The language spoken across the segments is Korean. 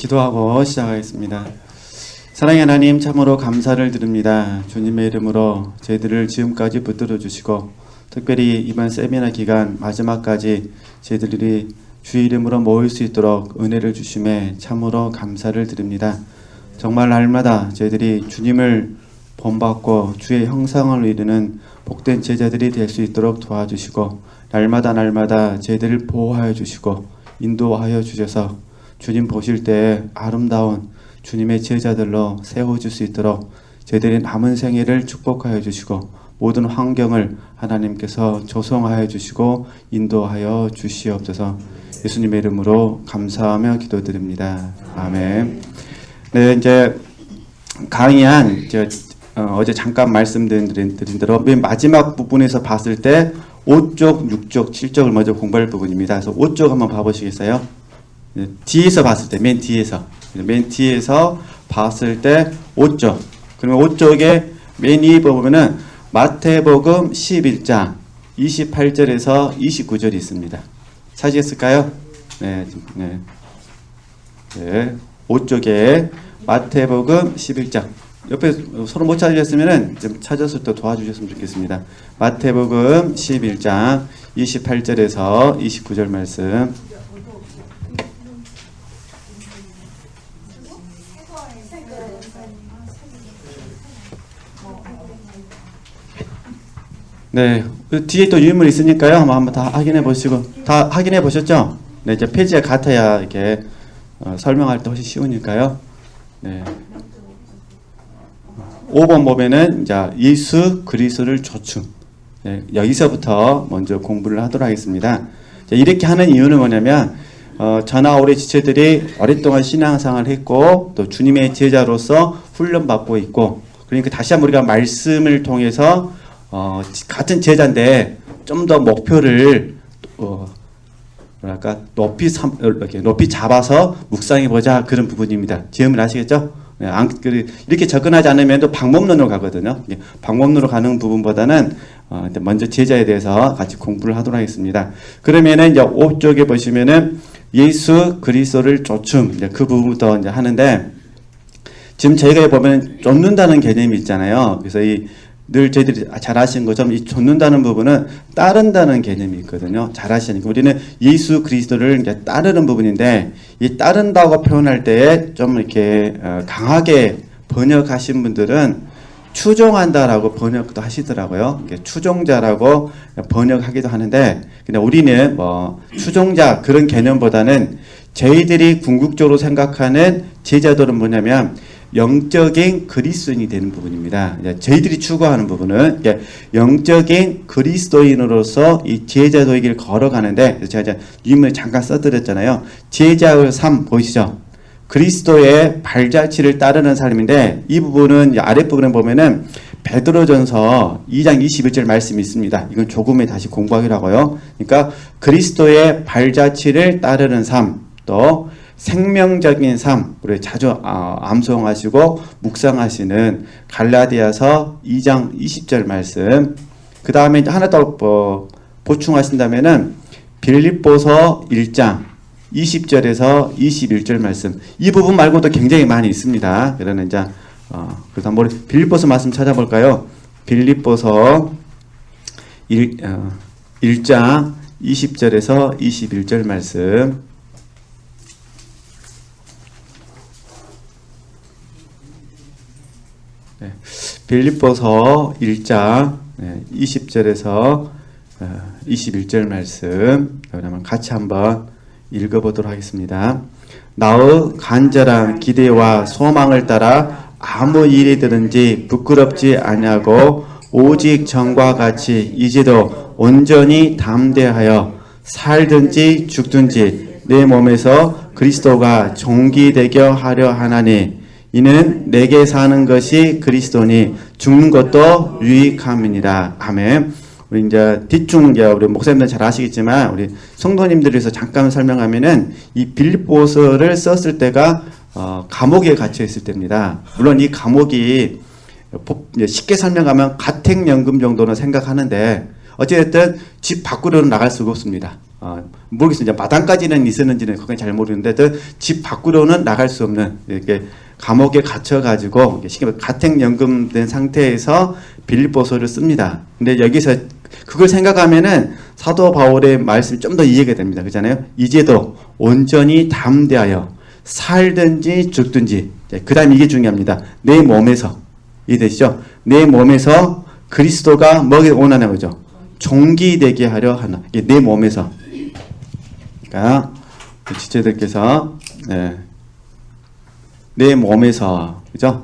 기도하고 시작하겠습니다. 사랑의 하나님, 참으로 감사를 드립니다. 주님의 이름으로 저희들을 지금까지 붙들어 주시고 특별히 이번 세미나 기간 마지막까지 저희들이 주의 이름으로 모일 수 있도록 은혜를 주심에 참으로 감사를 드립니다. 정말 날마다 저희들이 주님을 본받고 주의 형상을 이루는 복된 제자들이 될 수 있도록 도와주시고 날마다 저희들을 보호하여 주시고 인도하여 주셔서 주님 보실 때 아름다운 주님의 제자들로 세워줄 수 있도록 저희들의 남은 생애를 축복하여 주시고 모든 환경을 하나님께서 조성하여 주시고 인도하여 주시옵소서. 예수님의 이름으로 감사하며 기도드립니다. 아멘. 네, 이제 강의한 어제 잠깐 말씀드린 대로 맨 마지막 부분에서 봤을 때 5쪽, 6쪽, 7쪽을 먼저 공부할 부분입니다. 그래서 5쪽 한번 봐보시겠어요? 뒤에서 봤을 때, 맨 뒤에서 봤을 때 5쪽. 그러면 5쪽에 맨 위에 보면은 마태복음 11장 28절에서 29절이 있습니다. 찾으셨을까요? 네. 5쪽에 마태복음 11장. 옆에 서로 못 찾으셨으면은 좀 찾아서 또 도와주셨으면 좋겠습니다. 마태복음 11장 28절에서 29절 말씀. 네, 뒤에 또 유인물 있으니까요. 한번 다 확인해 보시고, 다 확인해 보셨죠? 네, 이제 페이지가 같아야 이렇게 설명할 때 훨씬 쉬우니까요. 네. 5번 보면은 이제 예수 그리스도를 조춤. 네, 여기서부터 먼저 공부를 하도록 하겠습니다. 자, 이렇게 하는 이유는 뭐냐면 저나 우리 지체들이 오랫동안 신앙생활을 했고 또 주님의 제자로서 훈련받고 있고 그러니까 다시 한번 우리가 말씀을 통해서 같은 제자인데 좀 더 목표를 높이 잡아서 묵상해 보자 그런 부분입니다. 지음을 아시겠죠? 네, 이렇게 접근하지 않으면 또 방법론으로 가거든요. 방법론으로 가는 부분보다는 먼저 제자에 대해서 같이 공부를 하도록 하겠습니다. 그러면은 이제 5쪽에 보시면은 예수 그리스도를 쫓음 그 부분부터 이제 하는데 지금 저희가 보면 쫓는다는 개념이 있잖아요. 그래서 늘 저희들이 잘 아시는 것처럼 이 쫓는다는 부분은 따른다는 개념이 있거든요. 잘 아시니까 우리는 예수 그리스도를 이제 따르는 부분인데 이 따른다고 표현할 때에 좀 이렇게 강하게 번역하신 분들은 추종한다라고 번역도 하시더라고요. 추종자라고 번역하기도 하는데 그냥 우리는 추종자 그런 개념보다는 저희들이 궁극적으로 생각하는 제자들은 뭐냐면 영적인 그리스도인이 되는 부분입니다. 저희들이 추구하는 부분은 영적인 그리스도인으로서 이 제자도의 길을 걸어가는데 제가 유인문에 잠깐 써드렸잖아요. 제자의 삶 보이시죠? 그리스도의 발자취를 따르는 삶인데 이 부분은 아랫부분에 보면은 베드로전서 2장 21절 말씀이 있습니다. 이건 조금에 다시 공부하기로 하고요. 그러니까 그리스도의 발자취를 따르는 삶, 또 생명적인 삶, 우리 자주 암송하시고 묵상하시는 갈라디아서 2장 20절 말씀. 그 다음에 하나 더 보충하신다면은 빌립보서 1장 20절에서 21절 말씀. 이 부분 말고도 굉장히 많이 있습니다. 그러는 이제 그래서 한번 빌립보서 말씀 찾아볼까요? 빌립보서 1장 20절에서 21절 말씀. 네, 빌립보서 1장 20절에서 21절 말씀 그러면 같이 한번 읽어보도록 하겠습니다. 나의 간절한 기대와 소망을 따라 아무 일이든지 부끄럽지 아니하고 오직 전과 같이 이제도 온전히 담대하여 살든지 죽든지 내 몸에서 그리스도가 존귀되게 하려 하나니 이는 내게 사는 것이 그리스도니 죽는 것도 유익함이니라. 아멘. 우리 이제 뒤쪽 우리 목사님들 잘 아시겠지만 우리 성도님들에서 잠깐 설명하면은 이 빌립보서를 썼을 때가 감옥에 갇혀 있을 때입니다. 물론 이 감옥이 쉽게 설명하면 가택연금 정도는 생각하는데 어쨌든 집 밖으로는 나갈 수가 없습니다. 모르겠어요. 이제 마당까지는 있었는지는 그건 잘 모르는데 집 밖으로는 나갈 수 없는 이렇게 감옥에 갇혀가지고 가택연금된 상태에서 빌립보서를 씁니다. 근데 여기서 그걸 생각하면은 사도 바울의 말씀이 좀 더 이해가 됩니다. 그렇잖아요. 이제도 온전히 담대하여 살든지 죽든지. 그 다음 이게 중요합니다. 내 몸에서. 이해되시죠? 내 몸에서 그리스도가 뭐가 원하는 거죠? 종기되게 하려 하나. 이게 내 몸에서. 그러니까 지체들께서 내 몸에서, 그죠?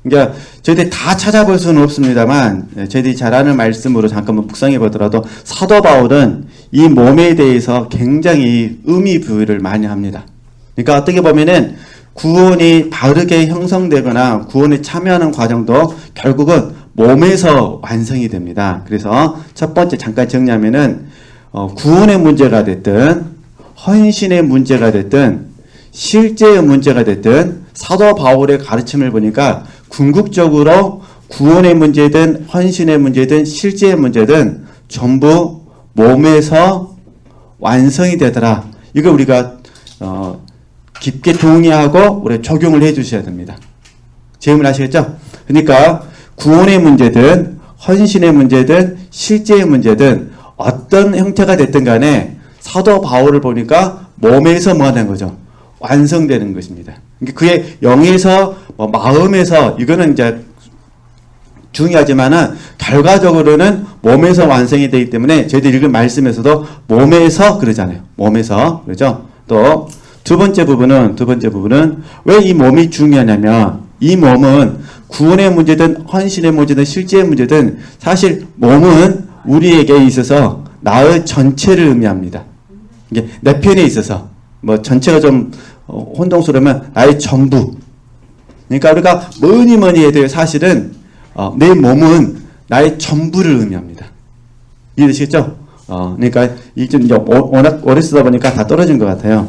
그러니까 저희들이 다 찾아볼 수는 없습니다만 저희들이 잘 아는 말씀으로 잠깐만 묵상해 보더라도 사도 바울은 이 몸에 대해서 굉장히 의미 부여를 많이 합니다. 그러니까 어떻게 보면은 구원이 바르게 형성되거나 구원에 참여하는 과정도 결국은 몸에서 완성이 됩니다. 그래서 첫 번째 잠깐 정리하면은 구원의 문제가 됐든 헌신의 문제가 됐든 실제의 문제가 됐든 사도 바울의 가르침을 보니까 궁극적으로 구원의 문제든 헌신의 문제든 실제의 문제든 전부 몸에서 완성이 되더라. 이걸 우리가 깊게 동의하고 우리 적용을 해 주셔야 됩니다. 질문 아시겠죠? 그러니까 구원의 문제든 헌신의 문제든 실제의 문제든 어떤 형태가 됐든 간에 사도 바울을 보니까 몸에서 뭐 하는 거죠? 완성되는 것입니다. 그의 영에서 마음에서 이거는 이제 중요하지만은 결과적으로는 몸에서 완성이 되기 때문에 저희들이 읽은 말씀에서도 몸에서 그러잖아요. 몸에서 그렇죠? 또 두 번째 부분은 왜 이 몸이 중요하냐면 이 몸은 구원의 문제든 헌신의 문제든 실제의 문제든 사실 몸은 우리에게 있어서 나의 전체를 의미합니다. 이게 내 편에 있어서 뭐 전체가 좀 혼동스러우면 나의 전부. 그러니까 우리가 뭐니 해도 사실은 내 몸은 나의 전부를 의미합니다. 이해되시겠죠? 그러니까 이게 좀 워낙 오래 쓰다 보니까 다 떨어진 것 같아요.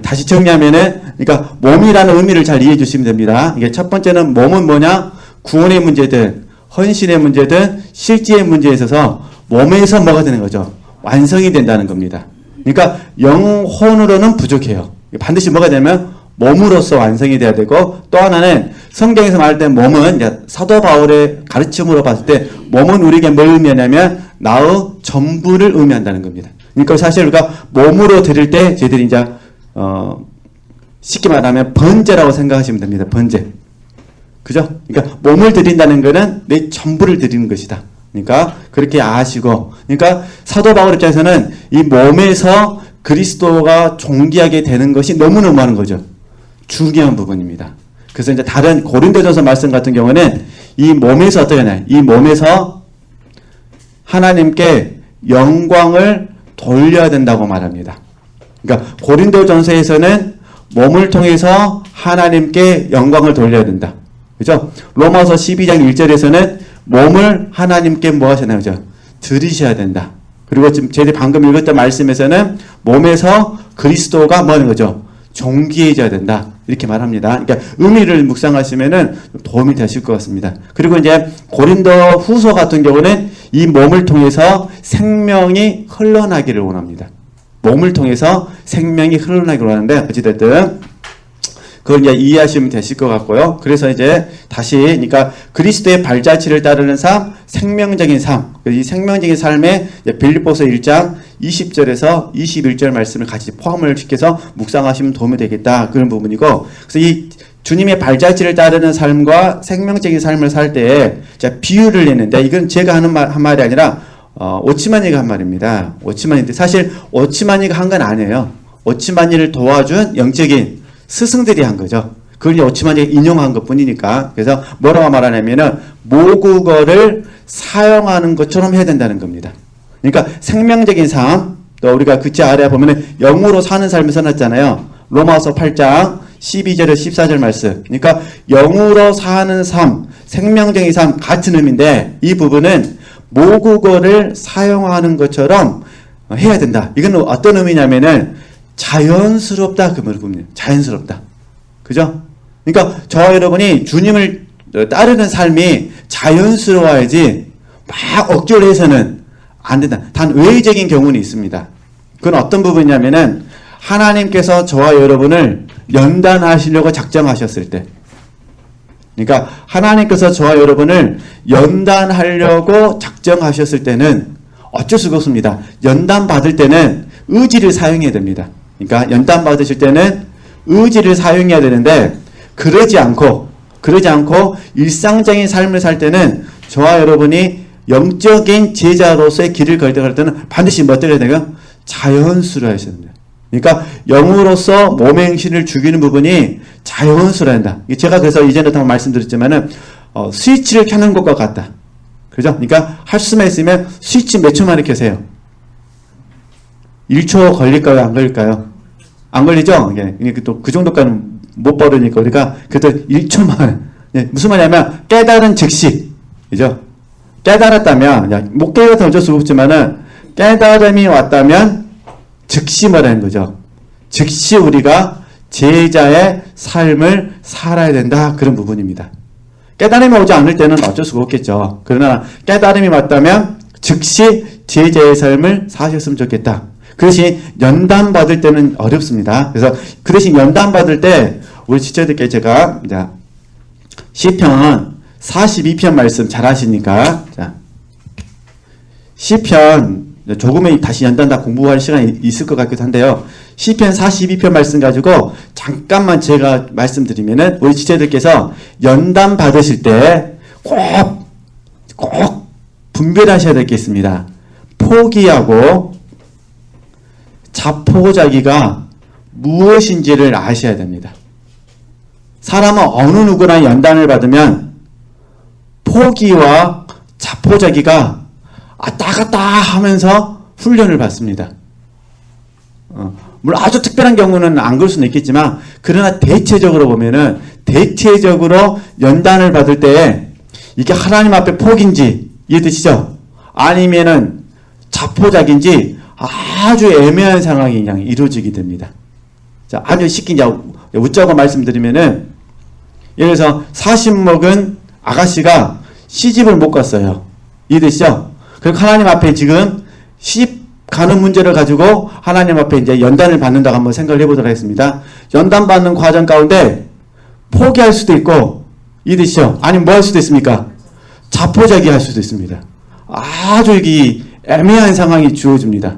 다시 정리하면은 그러니까 몸이라는 의미를 잘 이해해 주시면 됩니다. 이게 첫 번째는 몸은 뭐냐? 구원의 문제든 헌신의 문제든 실제의 문제에 있어서 몸에서 뭐가 되는 거죠? 완성이 된다는 겁니다. 그러니까 영혼으로는 부족해요. 반드시 뭐가 되냐면 몸으로서 완성이 돼야 되고 또 하나는 성경에서 말할 때 몸은 이제 사도 바울의 가르침으로 봤을 때 몸은 우리에게 뭘 의미하냐면 나의 전부를 의미한다는 겁니다. 그러니까 사실 우리가 몸으로 드릴 때 저희들이 이제 쉽게 말하면 번제라고 생각하시면 됩니다. 번제. 그죠? 그러니까 몸을 드린다는 것은 내 전부를 드리는 것이다. 그러니까 그렇게 아시고 그러니까 사도 바울 입장에서는 이 몸에서 그리스도가 존귀하게 되는 것이 너무너무 많은 거죠. 중요한 부분입니다. 그래서 이제 다른 고린도전서 말씀 같은 경우는 이 몸에서 어떻게 하냐? 이 몸에서 하나님께 영광을 돌려야 된다고 말합니다. 그러니까 고린도전서에서는 몸을 통해서 하나님께 영광을 돌려야 된다. 그죠? 로마서 12장 1절에서는 몸을 하나님께 뭐 하시나요? 그죠? 드리셔야 된다. 그리고 지금 저희들이 방금 읽었던 말씀에서는 몸에서 그리스도가 뭐 하는 거죠? 존귀해져야 된다. 이렇게 말합니다. 그러니까 의미를 묵상하시면은 도움이 되실 것 같습니다. 그리고 이제 고린도 후서 같은 경우는 이 몸을 통해서 생명이 흘러나기를 원합니다. 몸을 통해서 생명이 흘러나기를 원하는데 어찌됐든 그걸 이제 이해하시면 되실 것 같고요. 그래서 이제 다시 그러니까 그리스도의 발자취를 따르는 삶, 생명적인 삶. 이 생명적인 삶에 빌립보서 1장 20절에서 21절 말씀을 같이 포함을 시켜서 묵상하시면 도움이 되겠다. 그런 부분이고. 그래서 이 주님의 발자취를 따르는 삶과 생명적인 삶을 살 때에 제가 비유를 냈는데 이건 제가 하는 한 말이 아니라 오치마니가 한 말입니다. 오치마니인데 사실 오치마니가 한 건 아니에요. 오치마니를 도와준 영적인 스승들이 한 거죠. 그걸 오치마니가 인용한 것 뿐이니까. 그래서 뭐라고 말하냐면은 모국어를 사용하는 것처럼 해야 된다는 겁니다. 그러니까 생명적인 삶, 또 우리가 그치 아래 보면은 영으로 사는 삶을 써놨잖아요. 로마서 8장 12절에 14절 말씀. 그러니까 영으로 사는 삶, 생명적인 삶 같은 의미인데 이 부분은 모국어를 사용하는 것처럼 해야 된다. 이건 어떤 의미냐면은 자연스럽다 그 말입니다. 자연스럽다. 그죠? 그러니까 저와 여러분이 주님을 따르는 삶이 자연스러워야지 막 억지로 해서는 안 된다. 단 외적인 경우는 있습니다. 그건 어떤 부분이냐면은 하나님께서 저와 여러분을 연단하시려고 작정하셨을 때, 그러니까 하나님께서 저와 여러분을 연단하려고 작정하셨을 때는 어쩔 수가 없습니다. 연단 받을 때는 의지를 사용해야 됩니다. 그러니까 연단 받으실 때는 의지를 사용해야 되는데 그러지 않고 일상적인 삶을 살 때는 저와 여러분이 영적인 제자로서의 길을 걸 때는 반드시 뭐 때려야 돼요? 자연스러워 하셔야 됩니다. 그러니까 영으로서 몸의 행실을 죽이는 부분이 자연스러워야 한다. 제가 그래서 이전에도 한번 말씀드렸지만은 스위치를 켜는 것과 같다. 그죠? 그러니까 할 수만 있으면 스위치 몇 초 만에 켜세요? 1초 걸릴까요? 안 걸릴까요? 안 걸리죠? 예. 또 그 정도까지는 못 버르니까 우리가 그래도 1초만. 예. 무슨 말이냐면 깨달은 즉시. 그죠? 깨달았다면, 못 깨달았다면 어쩔 수 없지만은 깨달음이 왔다면 즉시 뭐라는 거죠? 즉시 우리가 제자의 삶을 살아야 된다. 그런 부분입니다. 깨달음이 오지 않을 때는 어쩔 수가 없겠죠. 그러나 깨달음이 왔다면 즉시 제자의 삶을 사셨으면 좋겠다. 그 대신 연단 받을 때는 어렵습니다. 그래서 그 대신 연단 받을 때 우리 지체들께 제가 이제 시편 42편 말씀 잘 하시니까 자 시편 조금은 다시 연단 다 공부할 시간이 있을 것 같기도 한데요. 시편 42편 말씀 가지고 잠깐만 제가 말씀드리면은 우리 지체들께서 연단 받으실 때 꼭 분별하셔야 될 게 있습니다. 포기하고 자포자기가 무엇인지를 아셔야 됩니다. 사람은 어느 누구나 연단을 받으면 포기와 자포자기가 왔다 갔다 하면서 훈련을 받습니다. 물론 아주 특별한 경우는 안 그럴 수는 있겠지만 그러나 대체적으로 보면은 대체적으로 연단을 받을 때 이게 하나님 앞에 포기인지 이해되시죠? 아니면은 자포자기인지 아주 애매한 상황이 그냥 이루어지게 됩니다. 자, 아주 쉽게 이제 웃자고 말씀드리면은 예를 들어서 40 먹은 아가씨가 시집을 못 갔어요. 이해되시죠? 그리고 하나님 앞에 지금 시집 가는 문제를 가지고 하나님 앞에 이제 연단을 받는다고 한번 생각을 해보도록 하겠습니다. 연단 받는 과정 가운데 포기할 수도 있고, 이해되시죠? 아니면 뭐 할 수도 있습니까? 자포자기 할 수도 있습니다. 아주 이 애매한 상황이 주어집니다.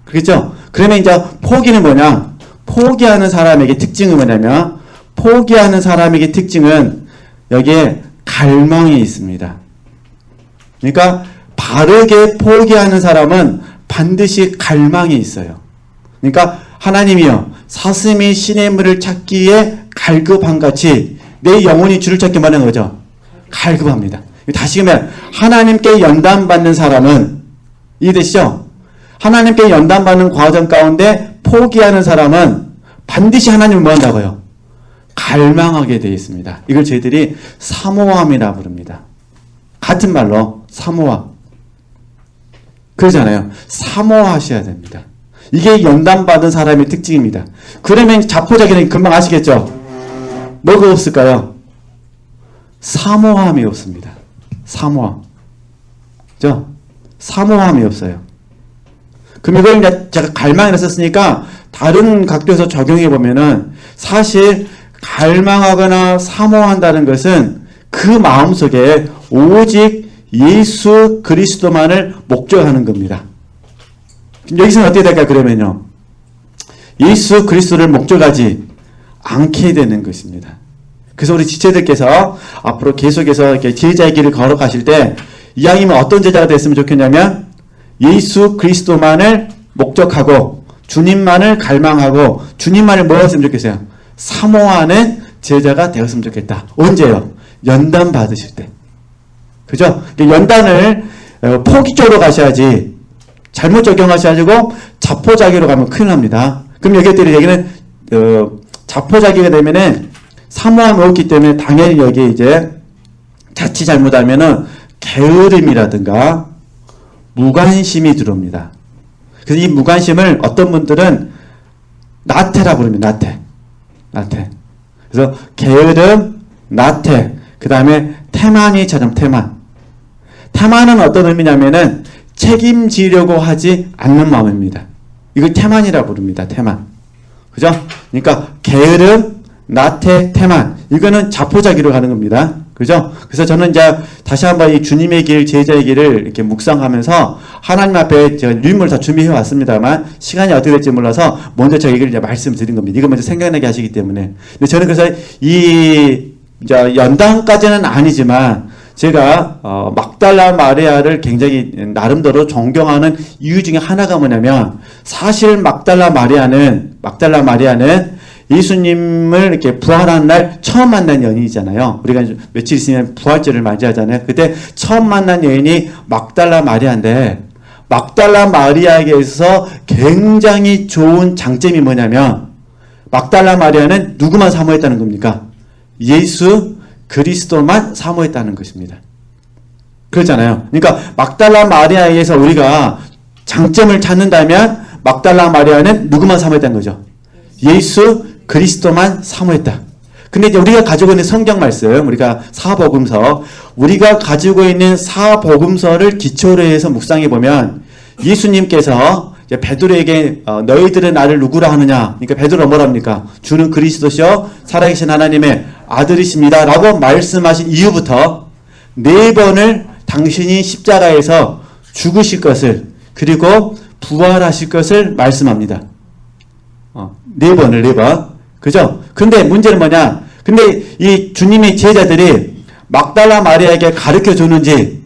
그렇겠죠? 그러면 이제 포기는 뭐냐? 포기하는 사람에게 특징은 뭐냐면, 포기하는 사람에게 특징은 여기에 갈망이 있습니다. 그러니까 바르게 포기하는 사람은 반드시 갈망이 있어요. 그러니까 하나님이여 사슴이 시냇물을 찾기에 갈급한 같이 내 영혼이 주를 찾기 마련한 거죠. 갈급합니다. 다시 그러면 하나님께 연단받는 사람은 이해되시죠? 하나님께 연단받는 과정 가운데 포기하는 사람은 반드시 하나님을 뭐 한다고요? 갈망하게 되어 있습니다. 이걸 저희들이 사모함이라 부릅니다. 같은 말로 사모함. 그러잖아요. 사모하셔야 됩니다. 이게 연단받은 사람의 특징입니다. 그러면 자포자기는 금방 아시겠죠? 뭐가 없을까요? 사모함이 없습니다. 사모함. 그죠? 사모함이 없어요. 그럼 이걸 이제 제가 갈망이라 썼으니까 다른 각도에서 적용해 보면은 사실 갈망하거나 사모한다는 것은 그 마음속에 오직 예수 그리스도만을 목적하는 겁니다. 여기서는 어떻게 될까요? 그러면요. 예수 그리스도를 목적하지 않게 되는 것입니다. 그래서 우리 지체들께서 앞으로 계속해서 이렇게 제자의 길을 걸어가실 때 이왕이면 어떤 제자가 됐으면 좋겠냐면 예수 그리스도만을 목적하고 주님만을 갈망하고 주님만을 뭐 했으면 좋겠어요? 사모하는 제자가 되었으면 좋겠다. 언제요? 연단 받으실 때. 그죠? 연단을 포기 쪽으로 가셔야지 잘못 적용하셔가지고 자포자기로 가면 큰일 납니다. 그럼 여기들이 얘기는 자포자기가 되면은 사모함이 없기 때문에 당연히 여기에 이제 자칫 잘못하면은 게으름이라든가 무관심이 들어옵니다. 그래서 이 무관심을 어떤 분들은 나태라고 부릅니다. 나태. 그래서 게으름, 나태, 그 다음에 태만이 찾으면 태만. 태만은 어떤 의미냐면은 책임지려고 하지 않는 마음입니다. 이걸 태만이라고 부릅니다. 태만. 그죠? 그러니까 게으름, 나태, 태만. 이거는 자포자기로 가는 겁니다. 그죠? 그래서 저는 이제 다시 한번 이 주님의 길, 제자의 길을 이렇게 묵상하면서 하나님 앞에 제가 유인물 다 준비해 왔습니다만 시간이 어떻게 될지 몰라서 먼저 저 얘기를 이제 말씀드린 겁니다. 이거 먼저 생각나게 하시기 때문에. 근데 저는 그래서 이 이제 연단까지는 아니지만 제가 막달라 마리아를 굉장히 나름대로 존경하는 이유 중에 하나가 뭐냐면 사실 막달라 마리아는 예수님을 이렇게 부활한 날 처음 만난 여인이잖아요. 우리가 며칠 있으면 부활절을 맞이하잖아요. 그때 처음 만난 여인이 막달라 마리아인데 막달라 마리아에게서 굉장히 좋은 장점이 뭐냐면 막달라 마리아는 누구만 사모했다는 겁니까? 예수 그리스도만 사모했다는 것입니다. 그렇잖아요. 그러니까 막달라 마리아에게서 우리가 장점을 찾는다면 막달라 마리아는 누구만 사모했다는 거죠? 예수 그리스도만 사모했다. 근데 이제 우리가 가지고 있는 성경 말씀, 우리가 사복음서, 우리가 가지고 있는 사복음서를 기초로 해서 묵상해 보면 예수님께서 베드로에게 너희들은 나를 누구라 하느냐? 그러니까 베드로가 뭐랍니까? 주는 그리스도시요 살아계신 하나님의 아들이십니다. 라고 말씀하신 이후부터 4번을 당신이 십자가에서 죽으실 것을 그리고 부활하실 것을 말씀합니다. 4번을 4번. 그죠? 근데 문제는 뭐냐? 근데 이 주님의 제자들이 막달라 마리아에게 가르쳐 주는지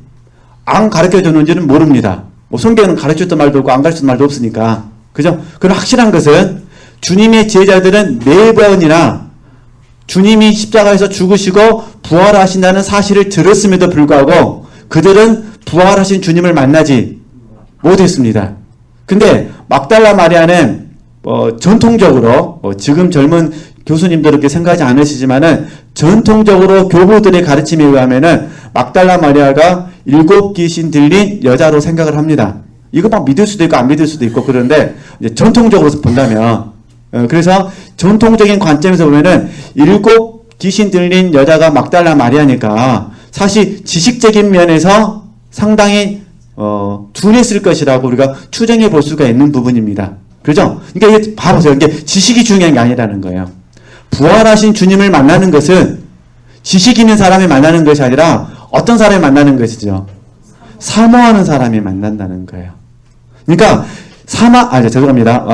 안 가르쳐 주는지는 모릅니다. 뭐 성경은 가르쳤던 말도 없고 안 가르쳤던 말도 없으니까. 그죠? 그럼 확실한 것은 주님의 제자들은 4번이나 주님이 십자가에서 죽으시고 부활하신다는 사실을 들었음에도 불구하고 그들은 부활하신 주님을 만나지 못했습니다. 근데 막달라 마리아는 전통적으로 지금 젊은 교수님들 그렇게 생각하지 않으시지만은 전통적으로 교부들의 가르침에 의하면은 막달라 마리아가 7귀신 들린 여자로 생각을 합니다. 이거 막 믿을 수도 있고 안 믿을 수도 있고 그런데 이제 전통적으로 본다면 그래서 전통적인 관점에서 보면은 7귀신 들린 여자가 막달라 마리아니까 사실 지식적인 면에서 상당히 둔했을 것이라고 우리가 추정해 볼 수가 있는 부분입니다. 그죠? 그러니까 이게 봐보세요. 이게 지식이 중요한 게 아니라는 거예요. 부활하신 주님을 만나는 것은 지식 있는 사람이 만나는 것이 아니라 어떤 사람이 만나는 것이죠? 사모하는 사람이 만난다는 거예요. 그러니까 죄송합니다.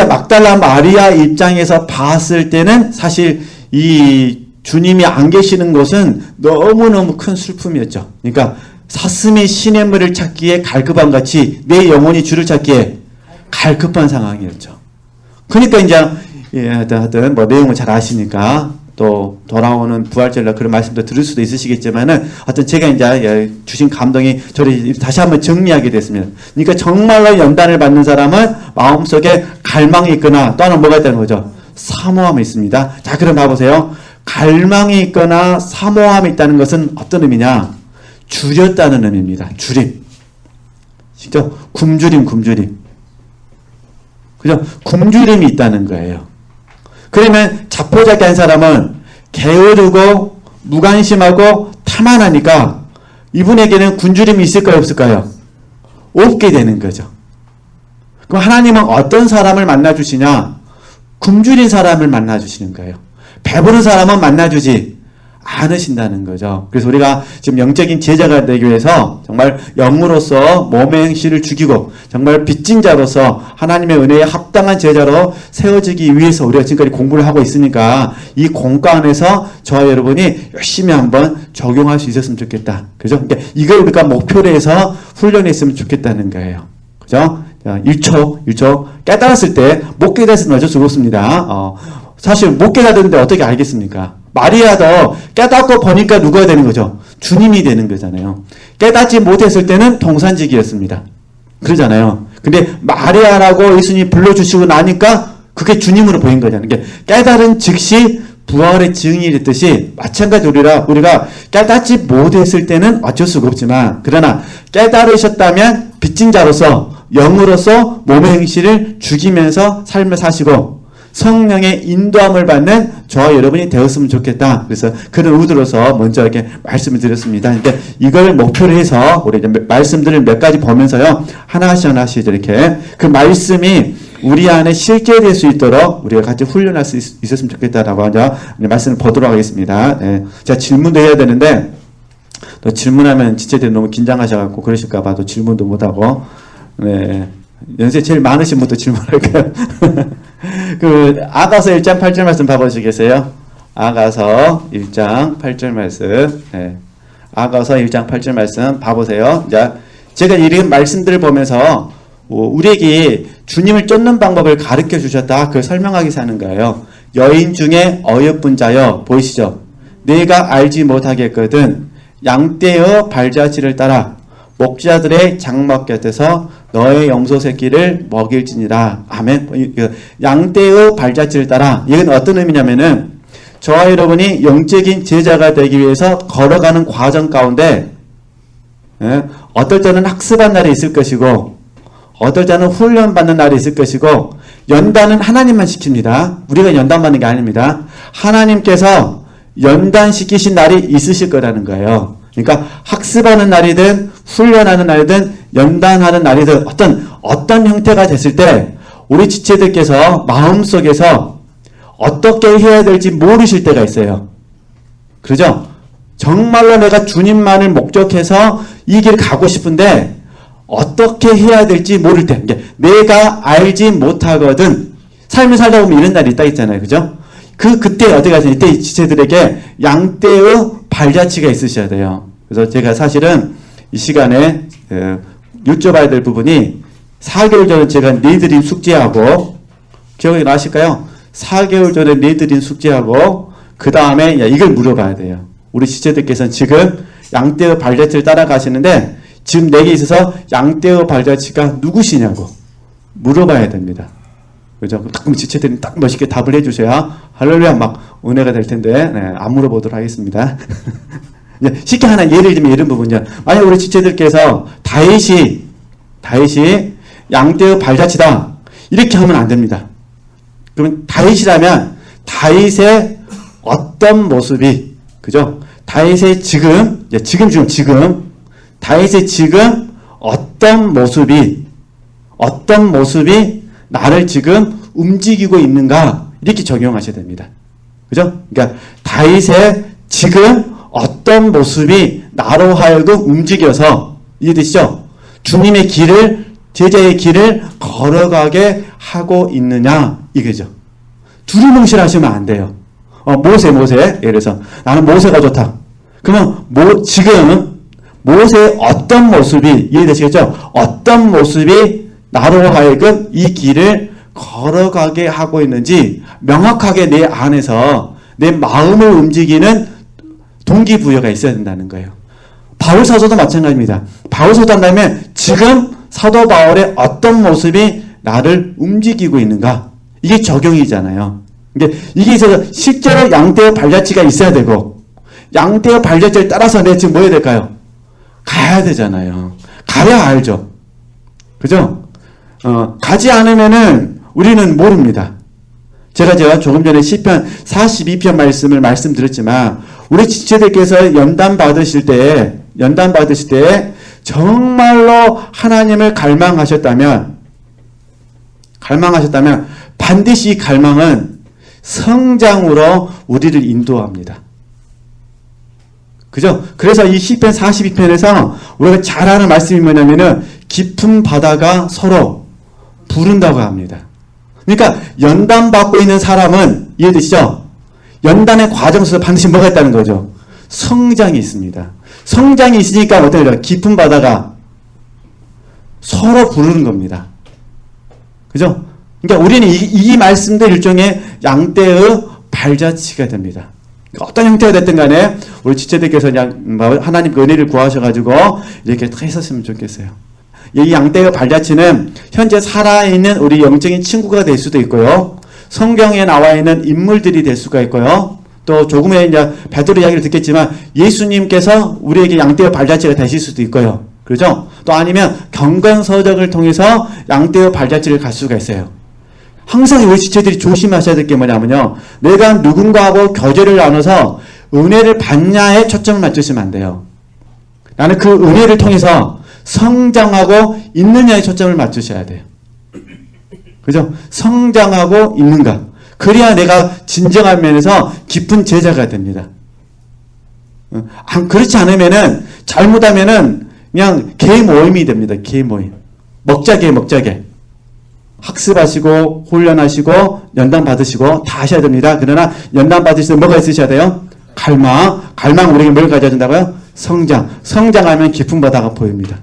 막달라 마리아 입장에서 봤을 때는 사실 이 주님이 안 계시는 곳은 너무너무 큰 슬픔이었죠. 그러니까 사슴이 시냇물을 찾기에 갈급한 같이 내 영혼이 주를 찾기에 갈급한 상황이었죠. 그러니까 이제 하여튼 뭐 내용을 잘 아시니까 또 돌아오는 부활절날 그런 말씀도 들을 수도 있으시겠지만은 하여튼 제가 이제 주신 감동이 저를 다시 한번 정리하게 됐습니다. 그러니까 정말로 연단을 받는 사람은 마음속에 갈망이 있거나 또 하나 뭐가 있다는 거죠? 사모함이 있습니다. 자, 그럼 봐보세요. 갈망이 있거나 사모함이 있다는 것은 어떤 의미냐? 줄였다는 의미입니다. 줄임. 직접 굶주림. 그죠? 굶주림이 있다는 거예요. 그러면 자포자기한 사람은 게으르고 무관심하고 탐안하니까 이분에게는 굶주림이 있을까요? 없을까요? 없게 되는 거죠. 그럼 하나님은 어떤 사람을 만나주시냐? 굶주린 사람을 만나주시는 거예요. 배부른 사람은 만나주지 않으신다는 거죠. 그래서 우리가 지금 영적인 제자가 되기 위해서 정말 영으로서 몸의 행실을 죽이고 정말 빚진 자로서 하나님의 은혜에 합당한 제자로 세워지기 위해서 우리가 지금까지 공부를 하고 있으니까 이 공과 안에서 저와 여러분이 열심히 한번 적용할 수 있었으면 좋겠다. 그죠? 그러니까 이걸 우리가 목표로 해서 훈련했으면 좋겠다는 거예요. 그죠? 1초 깨달았을 때 못 깨달았으면 어쩔 수가 없습니다. 사실 못 깨달았는데 어떻게 알겠습니까? 마리아도 깨닫고 보니까 누가 되는 거죠? 주님이 되는 거잖아요. 깨닫지 못했을 때는 동산직이었습니다. 그러잖아요. 근데 마리아라고 예수님이 불러주시고 나니까 그게 주님으로 보인 거잖아요. 그러니까 깨달은 즉시 부활의 증인이 됐듯이 마찬가지로 우리가 깨닫지 못했을 때는 어쩔 수가 없지만 그러나 깨달으셨다면 빚진 자로서 영으로서 몸의 행실을 죽이면서 삶을 사시고 성령의 인도함을 받는 저와 여러분이 되었으면 좋겠다. 그래서 그런 의도로서 먼저 이렇게 말씀을 드렸습니다. 근데 이걸 목표로 해서 우리 이제 말씀들을 몇 가지 보면서요. 하나씩 이렇게 그 말씀이 우리 안에 실제될 수 있도록 우리가 같이 훈련할 수 있었으면 좋겠다라고 이제 말씀을 보도록 하겠습니다. 네. 제가 질문도 해야 되는데 또 질문하면 지체들이 너무 긴장하셔갖고 그러실까봐 또 질문도 못하고 네. 연세 제일 많으신 분도 질문할까요? 그 아가서 1장 8절 말씀 봐보시겠어요? 아가서 1장 8절 말씀 네. 아가서 1장 8절 말씀 봐보세요. 자, 제가 이런 말씀들을 보면서 우리에게 주님을 쫓는 방법을 가르쳐 주셨다. 그걸 설명하기 위해서 하는 거예요. 여인 중에 어여쁜 자여 보이시죠? 내가 알지 못하겠거든 양떼의 발자취를 따라 목자들의 장막 곁에서 너의 염소 새끼를 먹일지니라. 아멘. 양떼의 발자취를 따라 이건 어떤 의미냐면은 저와 여러분이 영적인 제자가 되기 위해서 걸어가는 과정 가운데 어떨 때는 학습한 날이 있을 것이고 어떨 때는 훈련받는 날이 있을 것이고 연단은 하나님만 시킵니다. 우리가 연단받는 게 아닙니다. 하나님께서 연단시키신 날이 있으실 거라는 거예요. 그러니까 학습하는 날이든 훈련하는 날이든 연단하는 날이든 어떤 형태가 됐을 때 우리 지체들께서 마음속에서 어떻게 해야 될지 모르실 때가 있어요. 그러죠? 정말로 내가 주님만을 목적해서 이 길을 가고 싶은데 어떻게 해야 될지 모를 때 내가 알지 못하거든 삶을 살다 보면 이런 날이 있다 있잖아요. 그죠? 그때 어떻게 하세요? 이때 지체들에게 양떼의 발자취가 있으셔야 돼요. 그래서 제가 사실은 이 시간에 여쭤봐야 될 부분이 4개월 전에 제가 내드린 숙제하고 기억이 나실까요? 4개월 전에 내드린 숙제하고 그 다음에 이걸 물어봐야 돼요. 우리 지체들께서는 지금 양떼의 발자취를 따라가시는데 지금 내게 있어서 양떼의 발자취가 누구시냐고 물어봐야 됩니다. 그죠? 딱 지체들이 딱 멋있게 답을 해주셔야 할렐루야 막 은혜가 될 텐데 네, 안 물어보도록 하겠습니다. 쉽게 하나 예를 들면 이런 부분이요. 만약 우리 지체들께서 다윗이 양떼의 발자취다 이렇게 하면 안 됩니다. 그러면 다윗이라면 다윗의 어떤 모습이 그죠? 다윗의 지금 다윗의 지금 어떤 모습이 나를 지금 움직이고 있는가 이렇게 적용하셔야 됩니다. 그죠? 그러니까 다윗의 지금 어떤 모습이 나로 하여금 움직여서 이해되시죠? 주님의 길을 제자의 길을 걸어가게 하고 있느냐 이거죠. 두루뭉실하시면 안 돼요. 모세 예를 들어서 나는 모세가 좋다. 그러면 지금 모세의 어떤 모습이 이해되시겠죠? 어떤 모습이 나로 하여금 이 길을 걸어가게 하고 있는지 명확하게 내 안에서 내 마음을 움직이는 동기부여가 있어야 된다는 거예요. 바울 사도도 마찬가지입니다. 바울 사도 한다면 지금 사도 바울의 어떤 모습이 나를 움직이고 있는가 이게 적용이잖아요. 이게 있어서 실제로 양떼의 발자취가 있어야 되고 양떼의 발자취를 따라서 내가 지금 뭐 해야 될까요? 가야 되잖아요. 가야 알죠. 그죠? 가지 않으면은 우리는 모릅니다. 제가 조금 전에 시편 42편 말씀을 말씀드렸지만 우리 지체들께서 연단 받으실 때 정말로 하나님을 갈망하셨다면 반드시 이 갈망은 성장으로 우리를 인도합니다. 그죠? 그래서 이 시편 42편에서 우리가 잘 아는 말씀이 뭐냐면은 깊은 바다가 서로 부른다고 합니다. 그러니까 연단받고 있는 사람은 이해되시죠? 연단의 과정에서 반드시 뭐가 있다는 거죠? 성장이 있습니다. 성장이 있으니까 어떻게 돼요? 깊은 바다가 서로 부르는 겁니다. 그죠? 그러니까 우리는 이 말씀도 일종의 양떼의 발자취가 됩니다. 어떤 형태가 됐든 간에 우리 지체들께서 그냥 하나님 은혜를 구하셔가지고 이렇게 했었으면 좋겠어요. 이 양떼의 발자취는 현재 살아있는 우리 영적인 친구가 될 수도 있고요. 성경에 나와 있는 인물들이 될 수가 있고요. 또 조금의 이제 베드로 이야기를 듣겠지만 예수님께서 우리에게 양떼의 발자취가 되실 수도 있고요. 그렇죠? 또 아니면 경건서적을 통해서 양떼의 발자취를 갈 수가 있어요. 항상 우리 지체들이 조심하셔야 될 게 뭐냐면요. 내가 누군가하고 교제를 나눠서 은혜를 받냐에 초점을 맞추시면 안 돼요. 나는 그 은혜를 통해서 성장하고 있느냐에 초점을 맞추셔야 돼요. 그죠? 성장하고 있는가. 그래야 내가 진정한 면에서 깊은 제자가 됩니다. 그렇지 않으면은, 잘못하면은, 그냥 개 모임이 됩니다. 개 모임. 먹자개. 학습하시고, 훈련하시고, 연단 받으시고, 다 하셔야 됩니다. 그러나, 연단 받으실 때 뭐가 있으셔야 돼요? 갈망 우리에게 뭘 가져야 된다고요? 성장하면 깊은 바다가 보입니다.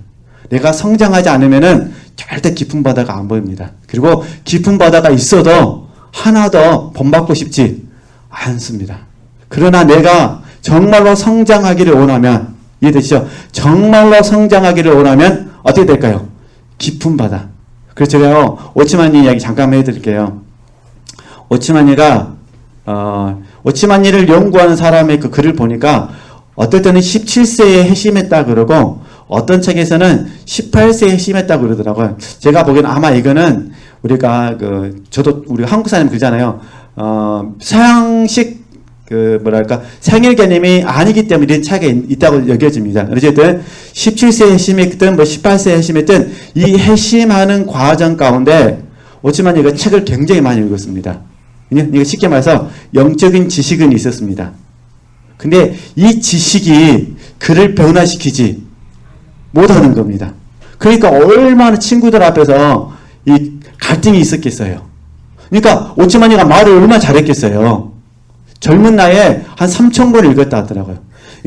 내가 성장하지 않으면은, 절대 깊은 바다가 안 보입니다. 그리고 깊은 바다가 있어도 하나 더 본받고 싶지 않습니다. 그러나 내가 정말로 성장하기를 원하면, 이해되시죠? 정말로 성장하기를 원하면 어떻게 될까요? 깊은 바다. 그래서 제가요, 오치만니 이야기 잠깐만 해드릴게요. 오치만니가, 오치만니를 연구하는 사람의 그 글을 보니까 어떨 때는 17세에 회심했다 그러고 어떤 책에서는 18세에 회심했다 그러더라고요. 제가 보기에는 아마 이거는 우리가 저도 우리 한국 사람 그러잖아요. 서양식 생일 개념이 아니기 때문에 이런 차이가 있다고 여겨집니다. 어쨌든 17세에 회심했든 18세에 회심했든 이 회심하는 과정 가운데 오치만니가 책을 굉장히 많이 읽었습니다. 이거 쉽게 말해서 영적인 지식은 있었습니다. 근데 이 지식이 그를 변화시키지 못하는 겁니다. 그러니까 얼마나 친구들 앞에서 이 갈등이 있었겠어요. 그러니까 오치만니가 말을 얼마나 잘했겠어요. 젊은 나이에 한 3,000권 읽었다 하더라고요.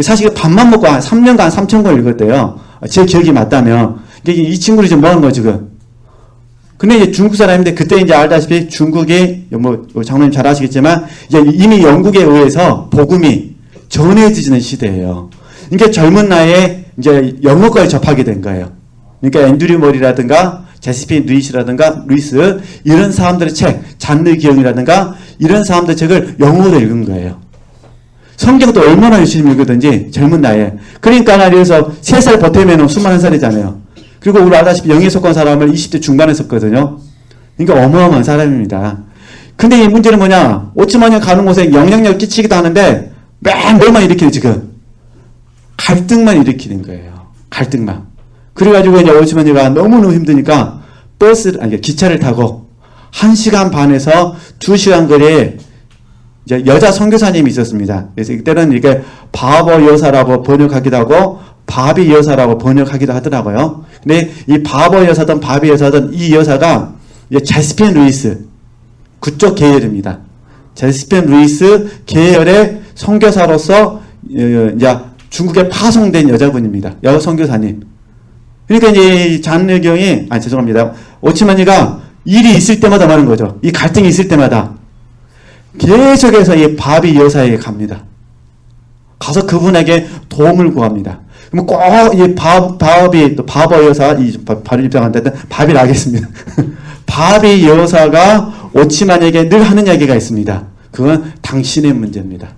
사실 밥만 먹고 한 3년간 3,000권 읽었대요. 제 기억이 맞다면. 이 친구를 지금 뭐 하는 거야, 지금? 근데 이제 중국 사람인데 그때 이제 알다시피 중국이, 장로님 잘 아시겠지만, 이제 이미 영국에 의해서 복음이 전해지는 시대예요. 그러니까 젊은 나이에 이제 영어까지 접하게 된 거예요. 그러니까 앤드류 몰이라든가 제시핀 루이스 이런 사람들의 책, 잔느 기영이라든가 이런 사람들의 책을 영어로 읽은 거예요. 성경도 얼마나 열심히 읽었든지 젊은 나이에. 그러니까 그래서 3살 보태면 21살이잖아요. 그리고 우리 알다시피 영에 속한 사람을 20대 중반에 썼거든요. 그러니까 어마어마한 사람입니다. 근데 이 문제는 뭐냐? 오치만니 가는 곳에 영향력 끼치기도 하는데 맨 뭘만 일으키는 지금? 갈등만 일으키는 거예요. 갈등만. 그래가지고 이제 오치만니가 너무너무 힘드니까 기차를 타고 1시간 반에서 2시간 거리에 이제 여자 선교사님이 있었습니다. 그래서 이때는 이게 바버 여사라고 번역하기도 하고 바비 여사라고 번역하기도 하더라고요. 근데 이 바버 여사든 바비 여사든 이 여사가 이제 제시핀 루이스 그쪽 계열입니다. 제시핀 루이스 계열의 선교사로서 이제 중국에 파송된 여자분입니다. 여자 선교사님. 그러니까 이제 잔느경이 죄송합니다. 오치만니가 일이 있을 때마다 말하는 거죠. 이 갈등이 있을 때마다 계속해서 이 바비 여사에게 갑니다. 가서 그분에게 도움을 구합니다. 그럼 꼭 이 바버 여사, 발음 입장한데 바비 나겠습니다. 바비 여사가 오치만니에게 늘 하는 얘기가 있습니다. 그건 당신의 문제입니다.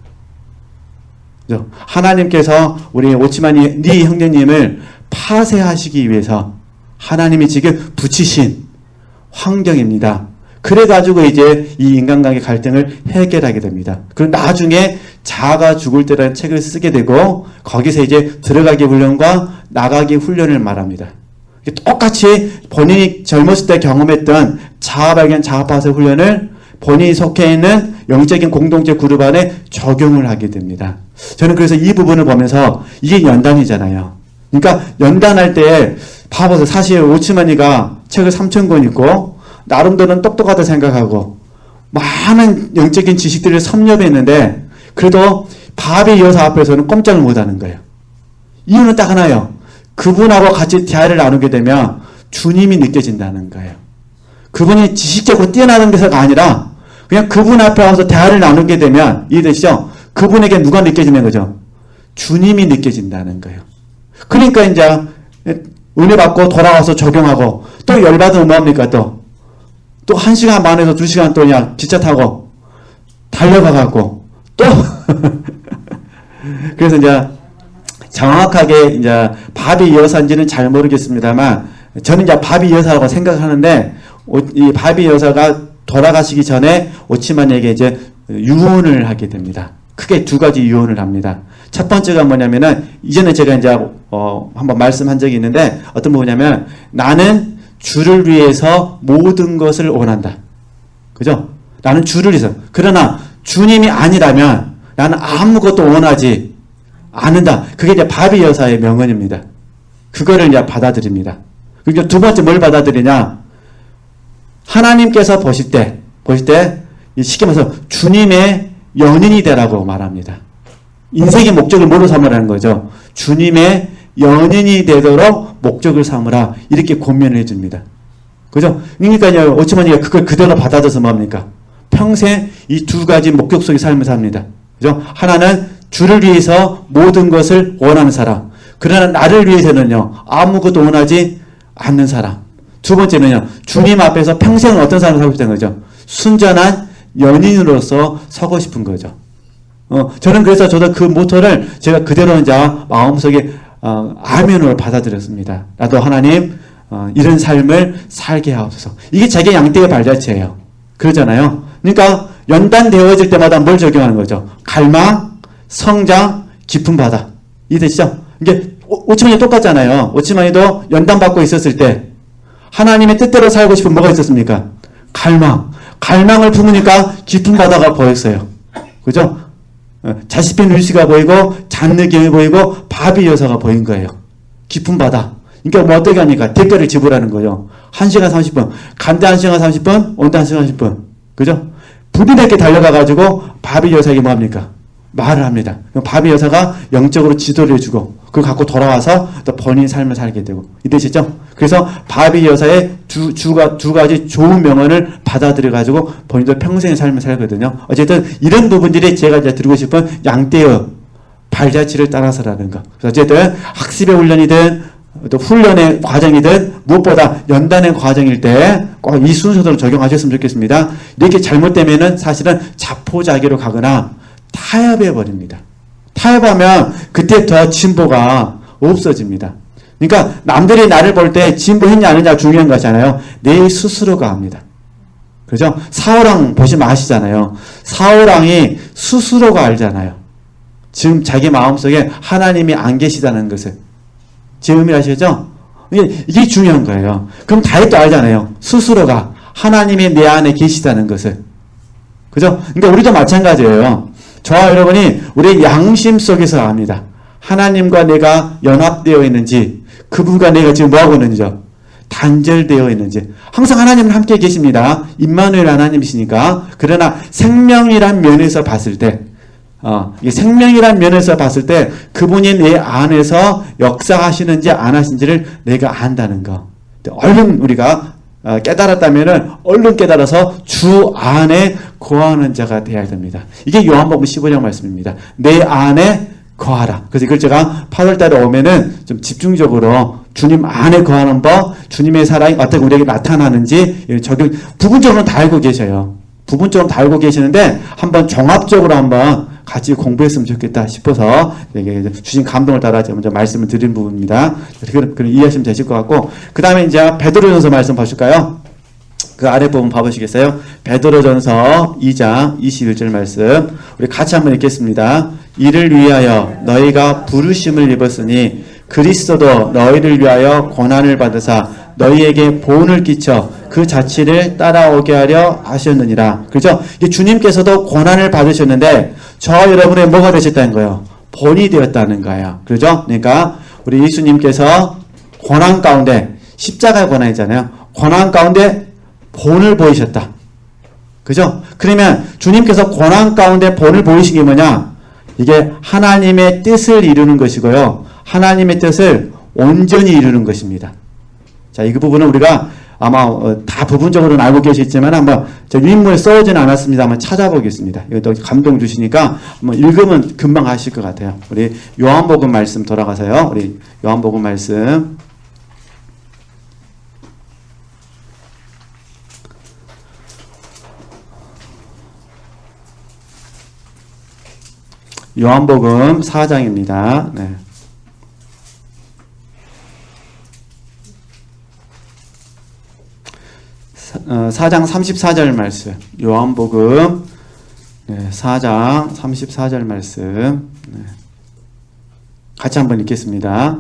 하나님께서 우리 오치만니 네 형제님을 파쇄하시기 위해서 하나님이 지금 붙이신 환경입니다. 그래가지고 이제 이 인간관계 갈등을 해결하게 됩니다. 그리고 나중에 자아가 죽을 때라는 책을 쓰게 되고 거기서 이제 들어가기 훈련과 나가기 훈련을 말합니다. 똑같이 본인이 젊었을 때 경험했던 자아 발견, 자아 파쇄 훈련을 본인이 속해 있는 영적인 공동체 그룹 안에 적용을 하게 됩니다. 저는 그래서 이 부분을 보면서 이게 연단이잖아요. 그러니까 연단할 때 봐보세요. 사실 오치만니가 책을 3,000권 읽고 나름대로는 똑똑하다 생각하고 많은 영적인 지식들을 섭렵했는데 그래도 바비 여사 앞에서는 꼼짝을 못하는 거예요. 이유는 딱 하나예요. 그분하고 같이 대화를 나누게 되면 주님이 느껴진다는 거예요. 그분이 지식적으로 뛰어나는 데서가 아니라 그냥 그분 앞에 와서 대화를 나누게 되면 이해되시죠? 그분에게 누가 느껴지는 거죠? 주님이 느껴진다는 거예요. 그러니까 이제 은혜 받고 돌아와서 적용하고 또 열받으면 뭐합니까? 또 1시간 반에서 2시간 또 그냥 기차 타고 달려가갖고 또 그래서 이제 정확하게 이제 바비 여사인지는 잘 모르겠습니다만 저는 이제 바비 여사라고 생각하는데 이 바비 여사가 돌아가시기 전에 오치마니에게 이제 유언을 하게 됩니다. 크게 두 가지 유언을 합니다. 첫 번째가 뭐냐면은 이전에 제가 이제 한번 말씀한 적이 있는데 어떤 부분이냐면 나는 주를 위해서 모든 것을 원한다. 그죠? 나는 주를 위해서. 그러나 주님이 아니라면 나는 아무것도 원하지 않는다. 그게 이제 바비 여사의 명언입니다. 그거를 이제 받아들입니다. 그러니까 두 번째 뭘 받아들이냐? 하나님께서 보실 때 쉽게 말해서 주님의 연인이 되라고 말합니다. 인생의 목적을 뭐로 삼으라는 거죠? 주님의 연인이 되도록 목적을 삼으라. 이렇게 권면을 해줍니다. 그죠? 그러니까요, 오치마니가 그걸 그대로 받아들여서 뭡니까? 평생 이 두 가지 목적 속의 삶을 삽니다. 그죠? 하나는 주를 위해서 모든 것을 원하는 사람. 그러나 나를 위해서는요, 아무것도 원하지 않는 사람. 두 번째는요, 주님 앞에서 평생을 어떤 사람을 살고 싶다는 거죠? 순전한 연인으로서 서고 싶은 거죠. 저는 그래서 저도 그 모토를 제가 그대로 이제 마음속에 아멘으로 받아들였습니다. 나도 하나님 이런 삶을 살게 하옵소서. 이게 자기 양떼의 발자취예요. 그러잖아요. 그러니까 연단되어질 때마다 뭘 적용하는 거죠? 갈망, 성장, 깊은 바다. 이해되시죠? 이게 오치마니 똑같잖아요. 오치마니도 연단받고 있었을 때 하나님의 뜻대로 살고 싶은 뭐가 있었습니까? 갈망. 갈망을 품으니까 깊은 바다가 보였어요. 그죠? 자시핀 루시가 보이고 잔느경이 보이고 바비 여사가 보인 거예요. 깊은 바다. 그러니까 뭐 어떻게 합니까? 대가를 지불하는 거죠. 1시간 30분. 간대 1시간 30분, 온대 1시간 30분. 그죠? 부디되게 달려가가지고 바비 여사에게 뭐 합니까? 말을 합니다. 바비 여사가 영적으로 지도를 해주고 그걸 갖고 돌아와서 또 본인의 삶을 살게 되고. 이해되시죠? 그래서 바비 여사의 두 가지 좋은 명언을 받아들여가지고 본인도 평생의 삶을 살거든요. 어쨌든 이런 부분들이 제가 이제 드리고 싶은 양떼의 발자취를 따라서라는 거. 그래서 어쨌든 학습의 훈련이든 또 훈련의 과정이든 무엇보다 연단의 과정일 때 꼭 이 순서대로 적용하셨으면 좋겠습니다. 이렇게 잘못되면은 사실은 자포자기로 가거나 타협해 버립니다. 타협하면 그때부터 진보가 없어집니다. 그러니까 남들이 나를 볼 때 진보했냐 안 했냐 중요한 거잖아요. 내 스스로가 합니다. 그죠? 사울왕 보시면 아시잖아요. 사울왕이 스스로가 알잖아요. 지금 자기 마음속에 하나님이 안 계시다는 것을. 지금 의미하시죠? 이게 중요한 거예요. 그럼 다윗도 알잖아요. 스스로가 하나님이 내 안에 계시다는 것을. 그죠? 그러니까 우리도 마찬가지예요. 저와 여러분이 우리의 양심 속에서 압니다. 하나님과 내가 연합되어 있는지, 그분과 내가 지금 뭐하고 있는지요? 단절되어 있는지. 항상 하나님은 함께 계십니다. 임마누엘 하나님이시니까. 그러나 생명이란 면에서 봤을 때, 이 생명이란 면에서 봤을 때 그분이 내 안에서 역사하시는지 안 하시는지를 내가 안다는 거. 얼른 우리가 깨달았다면은 얼른 깨달아서 주 안에 거하는 자가 되어야 됩니다. 이게 요한복음 15장 말씀입니다. 내 안에 거하라. 그래서 이걸 제가 8월달에 오면은 좀 집중적으로 주님 안에 거하는 법, 주님의 사랑이 어떻게 우리에게 나타나는지 적용, 부분적으로는 다 알고 계셔요. 부분적으로 다 알고 계시는데 한번 종합적으로 한번 같이 공부했으면 좋겠다 싶어서 주신 감동을 따라 제가 먼저 말씀을 드린 부분입니다. 그럼 이해하시면 되실 것 같고, 그 다음에 이제 베드로전서 말씀 보실까요? 그 아래 부분 봐보시겠어요? 베드로전서 2장 21절 말씀 우리 같이 한번 읽겠습니다. 이를 위하여 너희가 부르심을 입었으니 그리스도도 너희를 위하여 고난을 받으사 너희에게 보응을 끼쳐 그 자취를 따라오게 하려 하셨느니라. 그렇죠? 주님께서도 고난을 받으셨는데 저와 여러분의 뭐가 되셨다는 거예요? 본이 되었다는 거예요. 그렇죠? 그러니까 우리 예수님께서 고난 가운데, 십자가의 고난이잖아요. 고난 가운데 본을 보이셨다. 그죠? 그러면 주님께서 고난 가운데 본을 보이신 게 뭐냐? 이게 하나님의 뜻을 이루는 것이고요. 하나님의 뜻을 온전히 이루는 것입니다. 자, 이 부분은 우리가 아마 다 부분적으로는 알고 계시지만 한번 저 윗문에 써오지는 않았습니다. 한번 찾아보겠습니다. 이것도 감동 주시니까 한번 읽으면 금방 하실 것 같아요. 우리 요한복음 말씀 돌아가서요. 우리 요한복음 말씀. 요한복음 4장입니다. 네. 4장 34절 말씀. 요한복음 4장 34절 말씀. 같이 한번 읽겠습니다.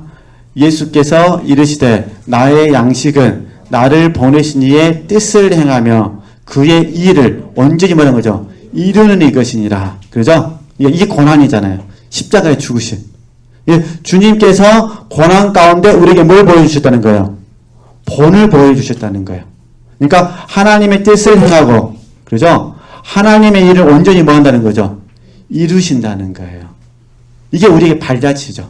예수께서 이르시되 나의 양식은 나를 보내신 이의 뜻을 행하며 그의 일을 온전히 뭐라는 거죠? 이루는 이것이니라. 그죠? 이게 고난이잖아요. 십자가에 죽으신. 주님께서 고난 가운데 우리에게 뭘 보여주셨다는 거예요? 본을 보여주셨다는 거예요. 그러니까 하나님의 뜻을 행하고, 그죠? 하나님의 일을 온전히 뭐 한다는 거죠? 이루신다는 거예요. 이게 우리에게 발자취죠.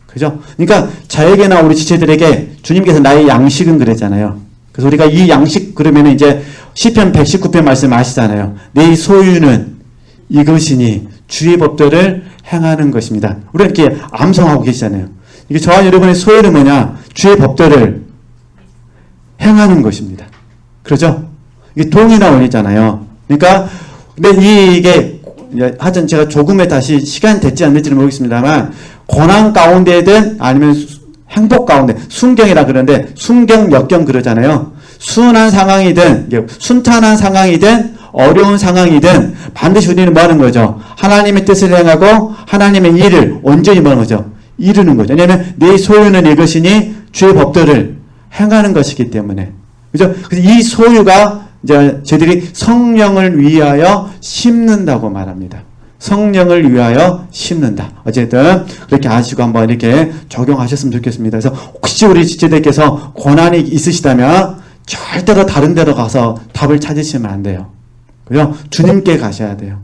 그죠? 그러니까 저에게나 우리 지체들에게 주님께서 나의 양식은 그랬잖아요. 그래서 우리가 이 양식 그러면 이제 시편 119편 말씀 아시잖아요. 내 소유는 이것이니 주의 법도를 행하는 것입니다. 우리가 이렇게 암송하고 계시잖아요. 이게 저와 여러분의 소유는 뭐냐? 주의 법도를 행하는 것입니다. 그렇죠? 이게 동이나 원이잖아요. 그러니까 근데 이게 하여튼 제가 조금에 다시 시간 됐지 않을지는 모르겠습니다만 고난 가운데든 아니면 행복 가운데 순경이라 그러는데 순경 역경 그러잖아요. 순한 상황이든 순탄한 상황이든 어려운 상황이든 반드시 우리는 뭐 하는 거죠? 하나님의 뜻을 행하고 하나님의 일을 온전히 뭐 하는 거죠? 이루는 거죠. 왜냐하면 내 소유는 이것이니 주의 법도를 행하는 것이기 때문에. 그죠? 그래서 이 소유가 이제 저희들이 성령을 위하여 심는다고 말합니다. 성령을 위하여 심는다. 어쨌든 그렇게 아시고 한번 이렇게 적용하셨으면 좋겠습니다. 그래서 혹시 우리 지체들께서 고난이 있으시다면 절대로 다른 데로 가서 답을 찾으시면 안 돼요. 그죠? 주님께 가셔야 돼요.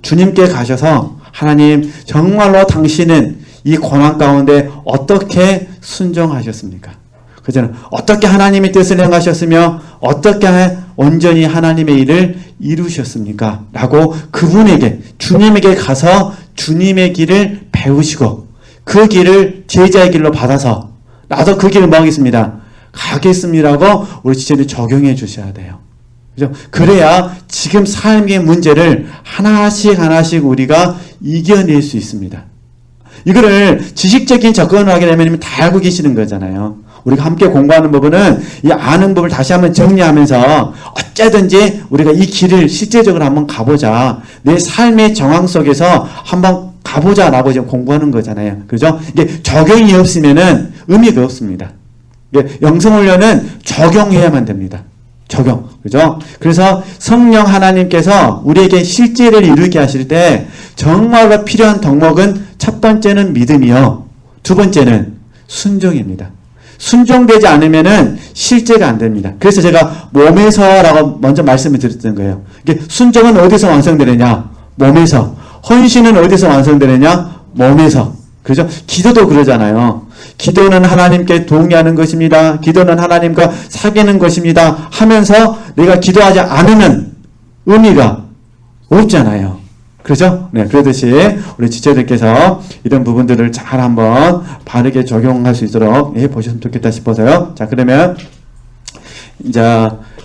주님께 가셔서 하나님 정말로 당신은 이 고난 가운데 어떻게 순종하셨습니까? 그죠? 어떻게 하나님의 뜻을 행하셨으며 어떻게 온전히 하나님의 일을 이루셨습니까? 라고 그분에게 주님에게 가서 주님의 길을 배우시고 그 길을 제자의 길로 받아서 나도 그 길을 뭐 하겠습니다. 가겠습니다라고 우리 지체들 적용해 주셔야 돼요. 그죠? 그래야 지금 삶의 문제를 하나씩 우리가 이겨낼 수 있습니다. 이거를 지식적인 접근을 하게 되면 다 알고 계시는 거잖아요. 우리가 함께 공부하는 부분은 이 아는 법을 다시 한번 정리하면서 어쨌든지 우리가 이 길을 실제적으로 한번 가보자. 내 삶의 정황 속에서 한번 가보자라고 지금 공부하는 거잖아요. 그죠? 이게 적용이 없으면은 의미가 없습니다. 영성훈련은 적용해야만 됩니다. 적용. 그죠? 그래서 성령 하나님께서 우리에게 실제를 이루게 하실 때 정말로 필요한 덕목은 첫 번째는 믿음이요. 두 번째는 순종입니다. 순종되지 않으면은 실제가 안 됩니다. 그래서 제가 몸에서라고 먼저 말씀을 드렸던 거예요. 이게 순종은 어디서 완성되느냐? 몸에서. 헌신은 어디서 완성되느냐? 몸에서. 그죠? 기도도 그러잖아요. 기도는 하나님께 동의하는 것입니다. 기도는 하나님과 사귀는 것입니다. 하면서 내가 기도하지 않으면 의미가 없잖아요. 그렇죠? 네, 그러듯이 우리 지체들께서 이런 부분들을 잘 한번 바르게 적용할 수 있도록 보셨으면 좋겠다 싶어서요. 자, 그러면 이제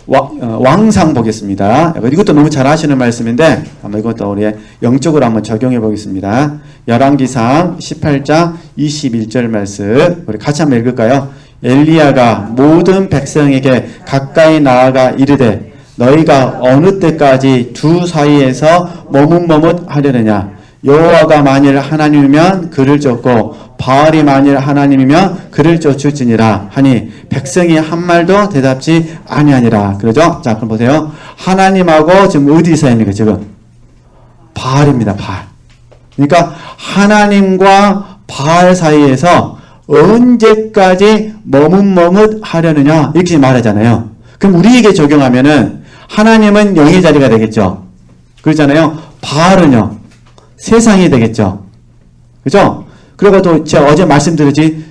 왕상 보겠습니다. 이것도 너무 잘 하시는 말씀인데 한번 이것도 우리 영적으로 한번 적용해 보겠습니다. 열왕기상 18장 21절 말씀 우리 같이 한번 읽을까요? 엘리야가 모든 백성에게 가까이 나아가 이르되 너희가 어느 때까지 두 사이에서 머뭇머뭇하려느냐? 여호와가 만일 하나님이면 그를 쫓고 바알이 만일 하나님이면 그를 쫓을지니라 하니 백성이 한 말도 대답지 아니하니라. 그러죠? 자, 그럼 보세요. 하나님하고 지금 어디 사이입니까? 지금 바알입니다. 바알. 그러니까 하나님과 바알 사이에서 언제까지 머뭇머뭇하려느냐 이렇게 말하잖아요. 그럼 우리에게 적용하면은 하나님은 영의 자리가 되겠죠. 그렇잖아요. 바알은요 세상이 되겠죠. 그죠? 그리고 또 제가 어제 말씀드렸지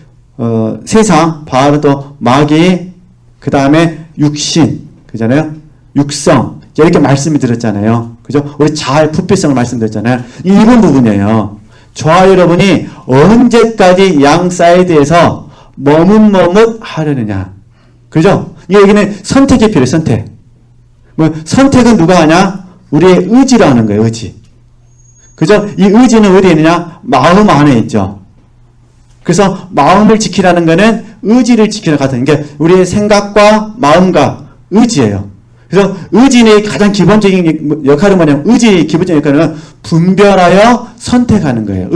세상 바알은 또 마귀 그 다음에 육신 그잖아요. 육성 이렇게 말씀을 드렸잖아요. 그죠? 우리 자아의 부패성을 말씀드렸잖아요. 이런 부분이에요. 저와 여러분이 언제까지 양 사이드에서 머뭇머뭇 하려느냐. 그죠? 여기는 선택이 필요해요. 선택. 선택은 누가 하냐? 우리의 의지로 하는 거예요. 의지. 그죠? 이 의지는 어디에 있느냐? 마음 안에 있죠. 그래서 마음을 지키라는 거는 의지를 지키는 같은 게 우리의 생각과 마음과 의지예요. 그래서 의지의 가장 기본적인 역할은 뭐냐면, 의지의 기본적인 역할은 분별하여 선택하는 거예요.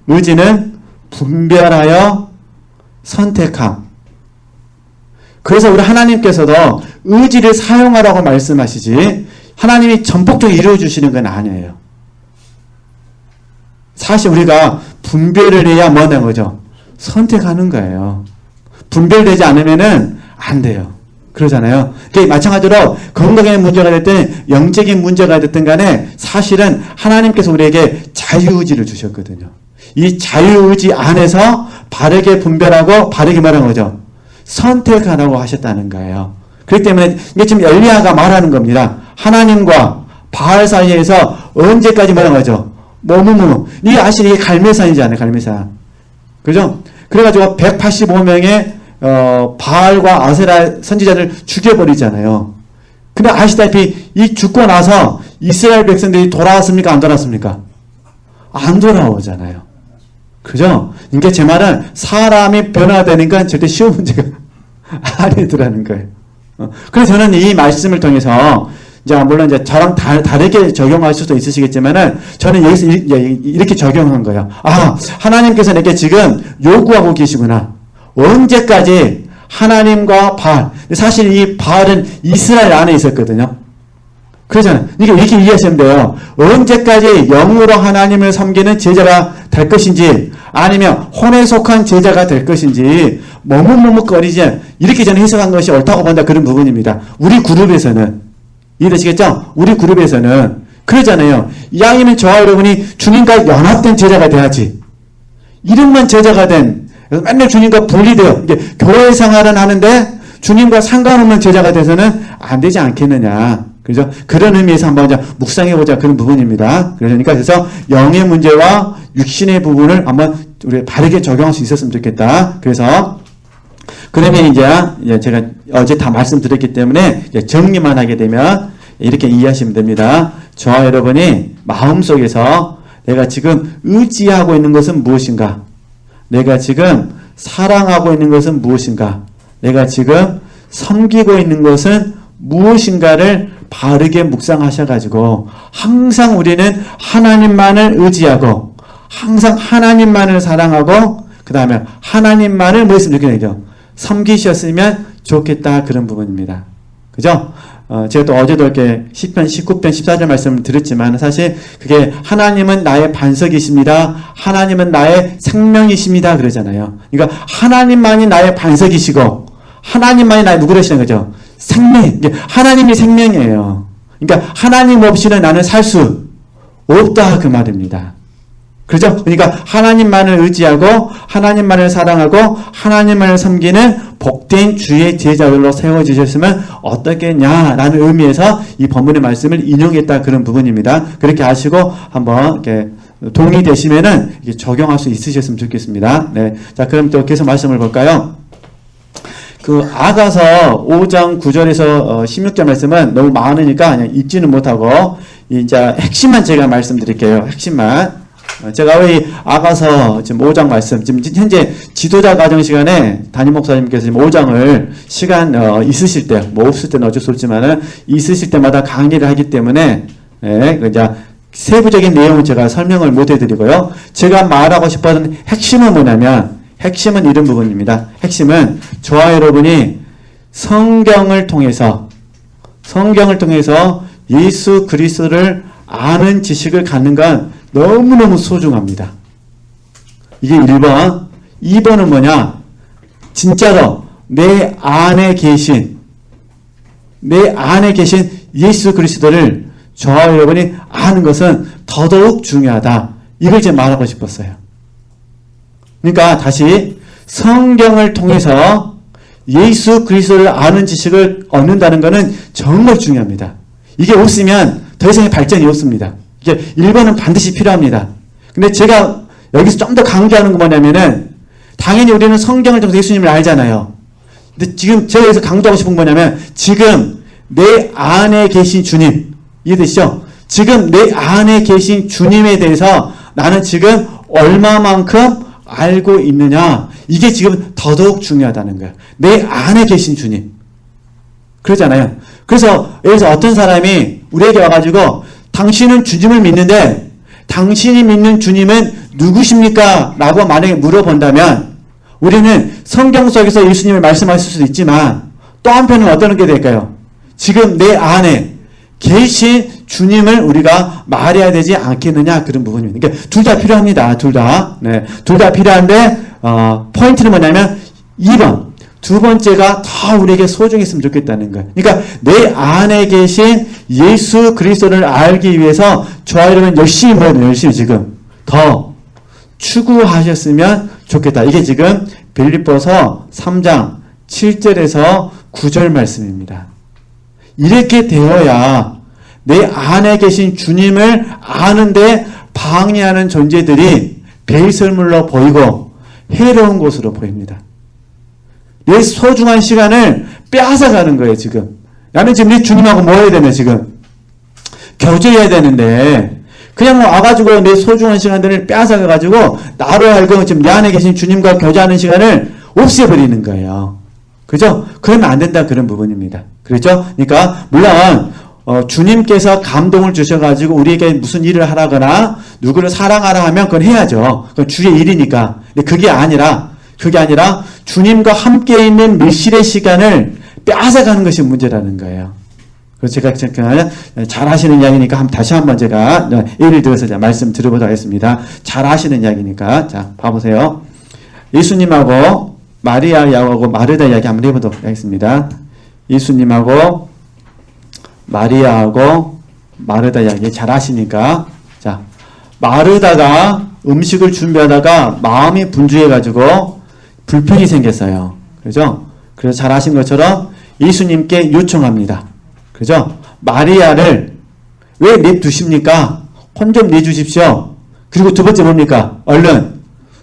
의지는 분별하여 선택함. 그래서 우리 하나님께서도 의지를 사용하라고 말씀하시지, 하나님이 전폭적으로 이루어주시는 건 아니에요. 사실 우리가 분별을 해야 뭐냐는 거죠? 선택하는 거예요. 분별되지 않으면은 안 돼요. 그러잖아요. 마찬가지로 건강의 문제가 됐든 영적인 문제가 됐든 간에 사실은 하나님께서 우리에게 자유의지를 주셨거든요. 이 자유의지 안에서 바르게 분별하고 바르게 말하는 거죠. 선택하라고 하셨다는 거예요. 그렇기 때문에 이게 지금 엘리야가 말하는 겁니다. 하나님과 바알 사이에서 언제까지 말하는 거죠? 이 아시는 이게 갈매산이잖아요. 갈매산. 그죠? 그래가지고 185명의 바알과 아세라 선지자를 죽여버리잖아요. 근데 아시다시피 이 죽고 나서 이스라엘 백성들이 돌아왔습니까? 안 돌아왔습니까? 안 돌아오잖아요. 그죠? 그러니까 제 말은 사람이 변화되는 건 절대 쉬운 문제가 아니더라는 거예요. 그래서 저는 이 말씀을 통해서 물론 저랑 다르게 적용할 수도 있으시겠지만은 저는 여기서 이렇게 적용한 거예요. 하나님께서 내게 지금 요구하고 계시구나. 언제까지 하나님과 바알. 사실 이 바알은 이스라엘 안에 있었거든요. 그러잖아요. 이렇게 이해하시면 돼요. 언제까지 영으로 하나님을 섬기는 제자가 될 것인지, 아니면 혼에 속한 제자가 될 것인지, 머뭇머뭇거리지, 이렇게 저는 해석한 것이 옳다고 본다. 그런 부분입니다. 우리 그룹에서는. 이해되시겠죠? 우리 그룹에서는. 그러잖아요. 이왕이면 저와 여러분이 주님과 연합된 제자가 돼야지. 이름만 제자가 된, 맨날 주님과 분리돼요. 이게 교회 생활은 하는데 주님과 상관없는 제자가 돼서는 안 되지 않겠느냐. 그죠? 그런 의미에서 한번 묵상해보자. 그런 부분입니다. 그래서 영의 문제와 육신의 부분을 한번 우리 바르게 적용할 수 있었으면 좋겠다. 그러면 이제 제가 어제 다 말씀드렸기 때문에 정리만 하게 되면 이렇게 이해하시면 됩니다. 저와 여러분이 마음속에서 내가 지금 의지하고 있는 것은 무엇인가? 내가 지금 사랑하고 있는 것은 무엇인가? 내가 지금 섬기고 있는 것은 무엇인가를 바르게 묵상하셔가지고 항상 우리는 하나님만을 의지하고 항상 하나님만을 사랑하고 그 다음에 하나님만을 뭐 했으면 좋겠네요. 섬기셨으면 좋겠다. 그런 부분입니다. 그죠? 제가 또 어제도 이렇게 시편 19편 14절 말씀을 드렸지만 사실 그게 하나님은 나의 반석이십니다. 하나님은 나의 생명이십니다. 그러잖아요. 그러니까 하나님만이 나의 반석이시고 하나님만이 나의 누구라시는 거죠? 생명. 하나님이 생명이에요. 그러니까 하나님 없이는 나는 살 수 없다. 그 말입니다. 그죠? 그러니까 하나님만을 의지하고 하나님만을 사랑하고 하나님만을 섬기는 복된 주의 제자들로 세워주셨으면 어떻겠냐라는 의미에서 이 본문의 말씀을 인용했다. 그런 부분입니다. 그렇게 아시고 한번 이렇게 동의되시면은 이렇게 적용할 수 있으셨으면 좋겠습니다. 네. 자, 그럼 또 계속 말씀을 볼까요? 아가서 5장 9절에서 16절 말씀은 너무 많으니까 그냥 읽지는 못하고 이제 핵심만 제가 말씀드릴게요. 핵심만. 제가 왜 아가서 지금 5장 말씀, 지금 현재 지도자 과정 시간에 담임 목사님께서 지금 5장을 시간 있으실 때, 뭐 없을 때는 어쩔 수 없지만은 있으실 때마다 강의를 하기 때문에 이제 세부적인 내용은 제가 설명을 못 해드리고요. 제가 말하고 싶었던 핵심은 뭐냐면 핵심은 이런 부분입니다. 핵심은 저와 여러분이 성경을 통해서 예수 그리스도를 아는 지식을 갖는 건 너무너무 소중합니다. 이게 1번. 2번은 뭐냐? 진짜로 내 안에 계신 예수 그리스도를 저와 여러분이 아는 것은 더더욱 중요하다. 이걸 이제 말하고 싶었어요. 그러니까 다시 성경을 통해서 예수 그리스도를 아는 지식을 얻는다는 것은 정말 중요합니다. 이게 없으면 더 이상의 발전이 없습니다. 이게 1번은 반드시 필요합니다. 근데 제가 여기서 좀 더 강조하는 건 뭐냐면은 당연히 우리는 성경을 통해서 예수님을 알잖아요. 근데 지금 제가 여기서 강조하고 싶은 건 뭐냐면 지금 내 안에 계신 주님 이해되시죠? 지금 내 안에 계신 주님에 대해서 나는 지금 얼마만큼 알고 있느냐 이게 지금 더더욱 중요하다는 거예요. 내 안에 계신 주님 그러잖아요. 그래서 여기서 어떤 사람이 우리에게 와가지고 당신은 주님을 믿는데 당신이 믿는 주님은 누구십니까? 라고 만약에 물어본다면 우리는 성경 속에서 예수님을 말씀하실 수도 있지만 또 한편은 어떤 게 될까요? 지금 내 안에 계신 주님을 우리가 말해야 되지 않겠느냐 그런 부분입니다. 그러니까 둘 다 필요합니다. 둘 다. 네. 둘 다 필요한데 포인트는 뭐냐면 2번. 두 번째가 더 우리에게 소중했으면 좋겠다는 거예요. 그러니까 내 안에 계신 예수 그리스도를 알기 위해서 저와 여러분 열심히 뭐예요? 열심히 지금 더 추구하셨으면 좋겠다. 이게 지금 빌립보서 3장 7절에서 9절 말씀입니다. 이렇게 되어야 내 안에 계신 주님을 아는데 방해하는 존재들이 배설물로 보이고 해로운 곳으로 보입니다. 내 소중한 시간을 빼앗아가는 거예요, 지금. 나는 지금 네 주님하고 뭐 해야 되냐, 지금. 교제해야 되는데, 그냥 와가지고 내 소중한 시간들을 빼앗아가가지고, 나로 알고 지금 내 안에 계신 주님과 교제하는 시간을 없애버리는 거예요. 그죠? 그러면 안 된다, 그런 부분입니다. 그렇죠? 그러니까, 물론, 주님께서 감동을 주셔가지고 우리에게 무슨 일을 하라거나, 누구를 사랑하라 하면 그건 해야죠. 그건 주의 일이니까. 근데 그게 아니라, 주님과 함께 있는 밀실의 시간을 빼앗아가는 것이 문제라는 거예요. 그래서 제가 잘 하시는 이야기니까 다시 한번 제가 예를 들어서 말씀 드려보도록 하겠습니다. 잘 하시는 이야기니까. 자, 봐보세요. 예수님하고 마리아하고 마르다 이야기 한번 해보도록 하겠습니다. 예수님하고 마리아하고 마르다 이야기 잘 하시니까. 자, 마르다가 음식을 준비하다가 마음이 분주해가지고 불편이 생겼어요. 그죠? 그래서 잘 아신 것처럼 예수님께 요청합니다. 그죠? 마리아를 왜 냅두십니까? 혼 좀 내주십시오. 그리고 두 번째 뭡니까? 얼른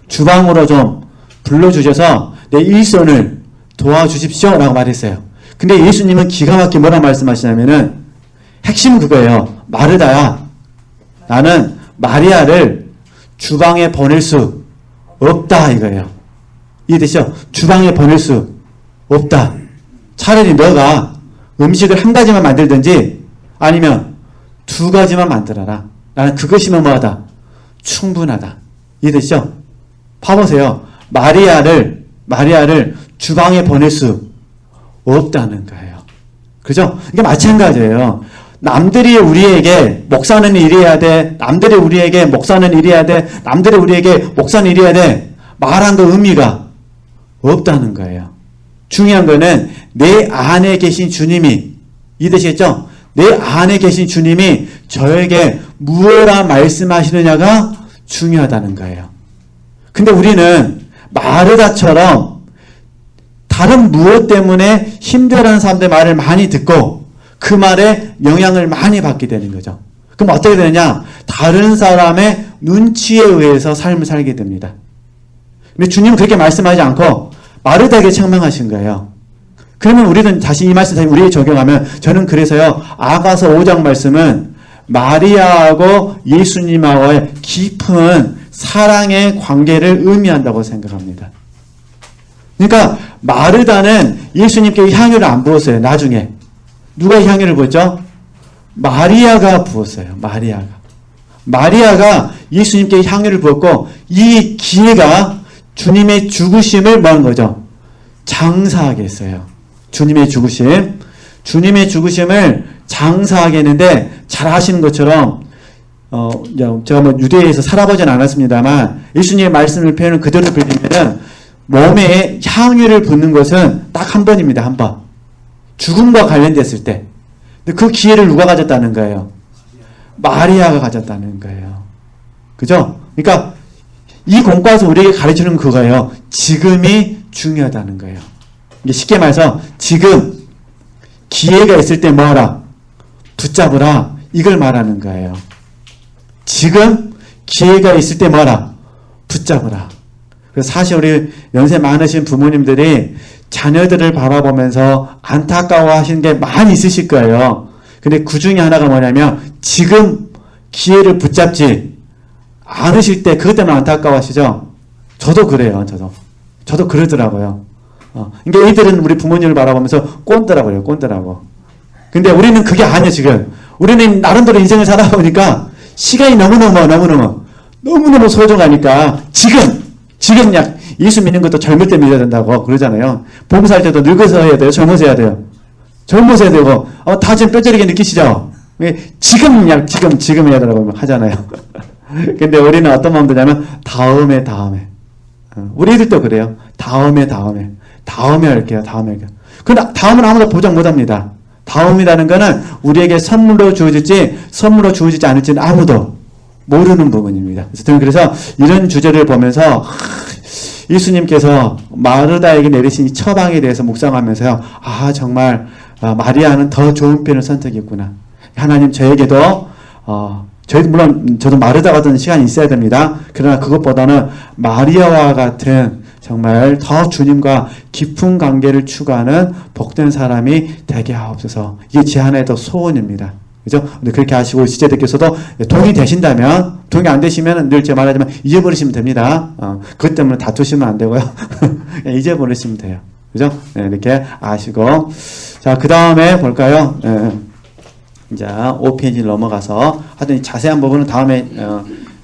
주방으로 좀 불러주셔서 내 일손을 도와주십시오. 라고 말했어요. 근데 예수님은 기가 막히게 뭐라고 말씀하시냐면은 핵심은 그거예요. 마르다야, 나는 마리아를 주방에 보낼 수 없다 이거예요. 이해되시죠? 주방에 보낼 수 없다. 차라리 너가 음식을 한 가지만 만들든지 아니면 두 가지만 만들어라. 나는 그것이면 뭐하다? 충분하다. 이해되시죠? 봐보세요. 마리아를 주방에 보낼 수 없다는 거예요. 그죠? 이게 마찬가지예요. 남들이 우리에게 목사는 이래야 돼. 남들이 우리에게 목사는 이래야 돼. 남들이 우리에게 목사는 이래야 돼. 말한 그 의미가 없다는 거예요. 중요한 거는 내 안에 계신 주님이, 이해되시겠죠? 내 안에 계신 주님이 저에게 무엇라 말씀하시느냐가 중요하다는 거예요. 근데 우리는 마르다처럼 다른 무엇 때문에 힘들어하는 사람들의 말을 많이 듣고 그 말에 영향을 많이 받게 되는 거죠. 그럼 어떻게 되느냐? 다른 사람의 눈치에 의해서 삶을 살게 됩니다. 근데 주님은 그렇게 말씀하지 않고 마르다에게 책망하신 거예요. 그러면 우리는 다시 이 말씀 우리에 적용하면 저는 그래서요. 아가서 5장 말씀은 마리아하고 예수님하고의 깊은 사랑의 관계를 의미한다고 생각합니다. 그러니까 마르다는 예수님께 향유를 안 부었어요. 나중에. 누가 향유를 부었죠? 마리아가 부었어요. 마리아가 예수님께 향유를 부었고 이 기회가 주님의 죽으심을 뭐 하는 거죠? 장사하게 했어요. 주님의 죽으심을 장사하게 했는데 잘 아시는 것처럼 제가 뭐 유대에서 살아보진 않았습니다만 예수님의 말씀을 표현을 그대로 빌리면은 몸에 향유를 붓는 것은 딱 한 번입니다. 한 번. 죽음과 관련됐을 때. 근데 그 기회를 누가 가졌다는 거예요? 마리아가 가졌다는 거예요. 그죠? 그러니까 이 공과에서 우리에게 가르치는 그거예요. 지금이 중요하다는 거예요. 이게 쉽게 말해서 지금 기회가 있을 때 뭐하라? 붙잡으라. 이걸 말하는 거예요. 지금 기회가 있을 때 뭐하라? 붙잡으라. 그래서 사실 우리 연세 많으신 부모님들이 자녀들을 바라보면서 안타까워하시는 게 많이 있으실 거예요. 근데 그 중에 하나가 뭐냐면 지금 기회를 붙잡지 않으실 때 그것 때문에 안타까워하시죠? 저도 그래요. 저도 그러더라고요. 그러니까 애들은 우리 부모님을 바라보면서 꼰대라고 그래요. 꼰대라고. 근데 우리는 그게 아니야, 지금. 우리는 나름대로 인생을 살아보니까 시간이 너무너무 소중하니까 지금 예수 믿는 것도 젊을 때 믿어야 된다고 그러잖아요. 봉사할 때도 늙어서 해야 돼요? 젊어서 해야 돼요? 젊어서 해야 되고, 다 지금 뼈저리게 느끼시죠? 지금 해야 되라고 하잖아요. 근데 우리는 어떤 마음 드냐면, 다음에. 우리 애들도 그래요. 다음에 할게요. 근데 다음은 아무도 보장 못 합니다. 다음이라는 거는 우리에게 선물로 주어질지 않을지는 아무도 모르는 부분입니다. 그래서 이런 주제를 보면서 예수님께서 마르다에게 내리신 이 처방에 대해서 묵상하면서요. 정말 마리아는 더 좋은 편을 선택했구나. 하나님 저에게도 물론 저도 마르다 같은 시간이 있어야 됩니다. 그러나 그것보다는 마리아와 같은 정말 더 주님과 깊은 관계를 추구하는 복된 사람이 되게 하옵소서. 이게 제 하나의 더 소원입니다. 그죠? 근데 그렇게 하시고 지체들께서도 동의 되신다면, 동의 안 되시면 늘 제가 말하지만 잊어버리시면 됩니다. 그것 때문에 다투시면 안 되고요. 잊어버리시면 돼요. 그죠? 이렇게 아시고. 자, 그 다음에 볼까요? 이제 5페이지 넘어가서 하여튼 자세한 부분은 다음에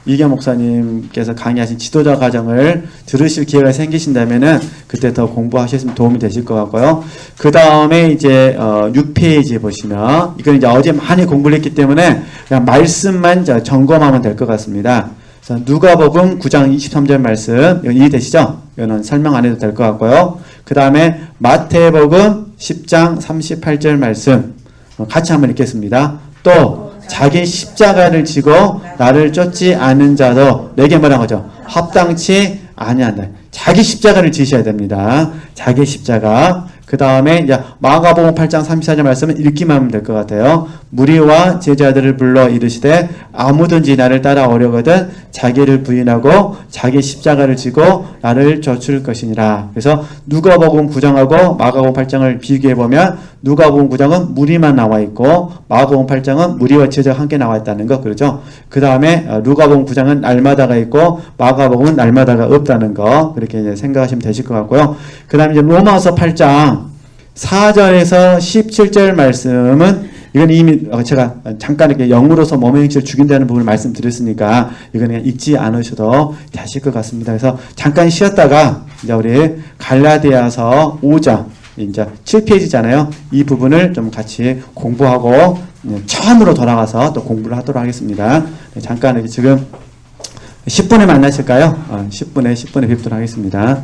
이경 목사님께서 강의하신 지도자 과정을 들으실 기회가 생기신다면은 그때 더 공부하셨으면 도움이 되실 것 같고요. 그 다음에 이제 6페이지 보시면 이건 이제 어제 많이 공부를 했기 때문에 그냥 말씀만 점검하면 될 것 같습니다. 누가복음 9장 23절 말씀 이해되시죠? 이거는 설명 안 해도 될 것 같고요. 그 다음에 마태복음 10장 38절 말씀 같이 한번 읽겠습니다. 또 자기 십자가를 지고 나를 쫓지 않은 자도 내게 뭐라는 거죠? 합당치 아니한다. 자기 십자가를 지셔야 됩니다. 자기 십자가. 그 다음에 이제 마가복음 8장 34절 말씀은 읽기만 하면 될 것 같아요. 무리와 제자들을 불러 이르시되 아무든지 나를 따라오려거든 자기를 부인하고 자기 십자가를 지고 나를 쫓을 것이니라. 그래서 누가복음 9장하고 마가복음 8장을 비교해 보면 누가복음 9장은 무리만 나와 있고 마가복음 8장은 무리와 제자가 함께 나와 있다는 거 그러죠. 그 다음에 누가복음 9장은 날마다가 있고 마가복음은 날마다가 없다는 거 그렇게 이제 생각하시면 되실 것 같고요. 그 다음에 이제 로마서 8장 4절에서 17절 말씀은 이건 이미 제가 잠깐 이렇게 영으로서 몸의 행실을 죽인다는 부분을 말씀드렸으니까 이건 그냥 읽지 않으셔도 되실 것 같습니다. 그래서 잠깐 쉬었다가 이제 우리 갈라디아서 5장 이제 7페이지잖아요. 이 부분을 좀 같이 공부하고 처음으로 돌아가서 또 공부를 하도록 하겠습니다. 잠깐 지금 10분에 만나실까요? 10분에 뵙도록 하겠습니다.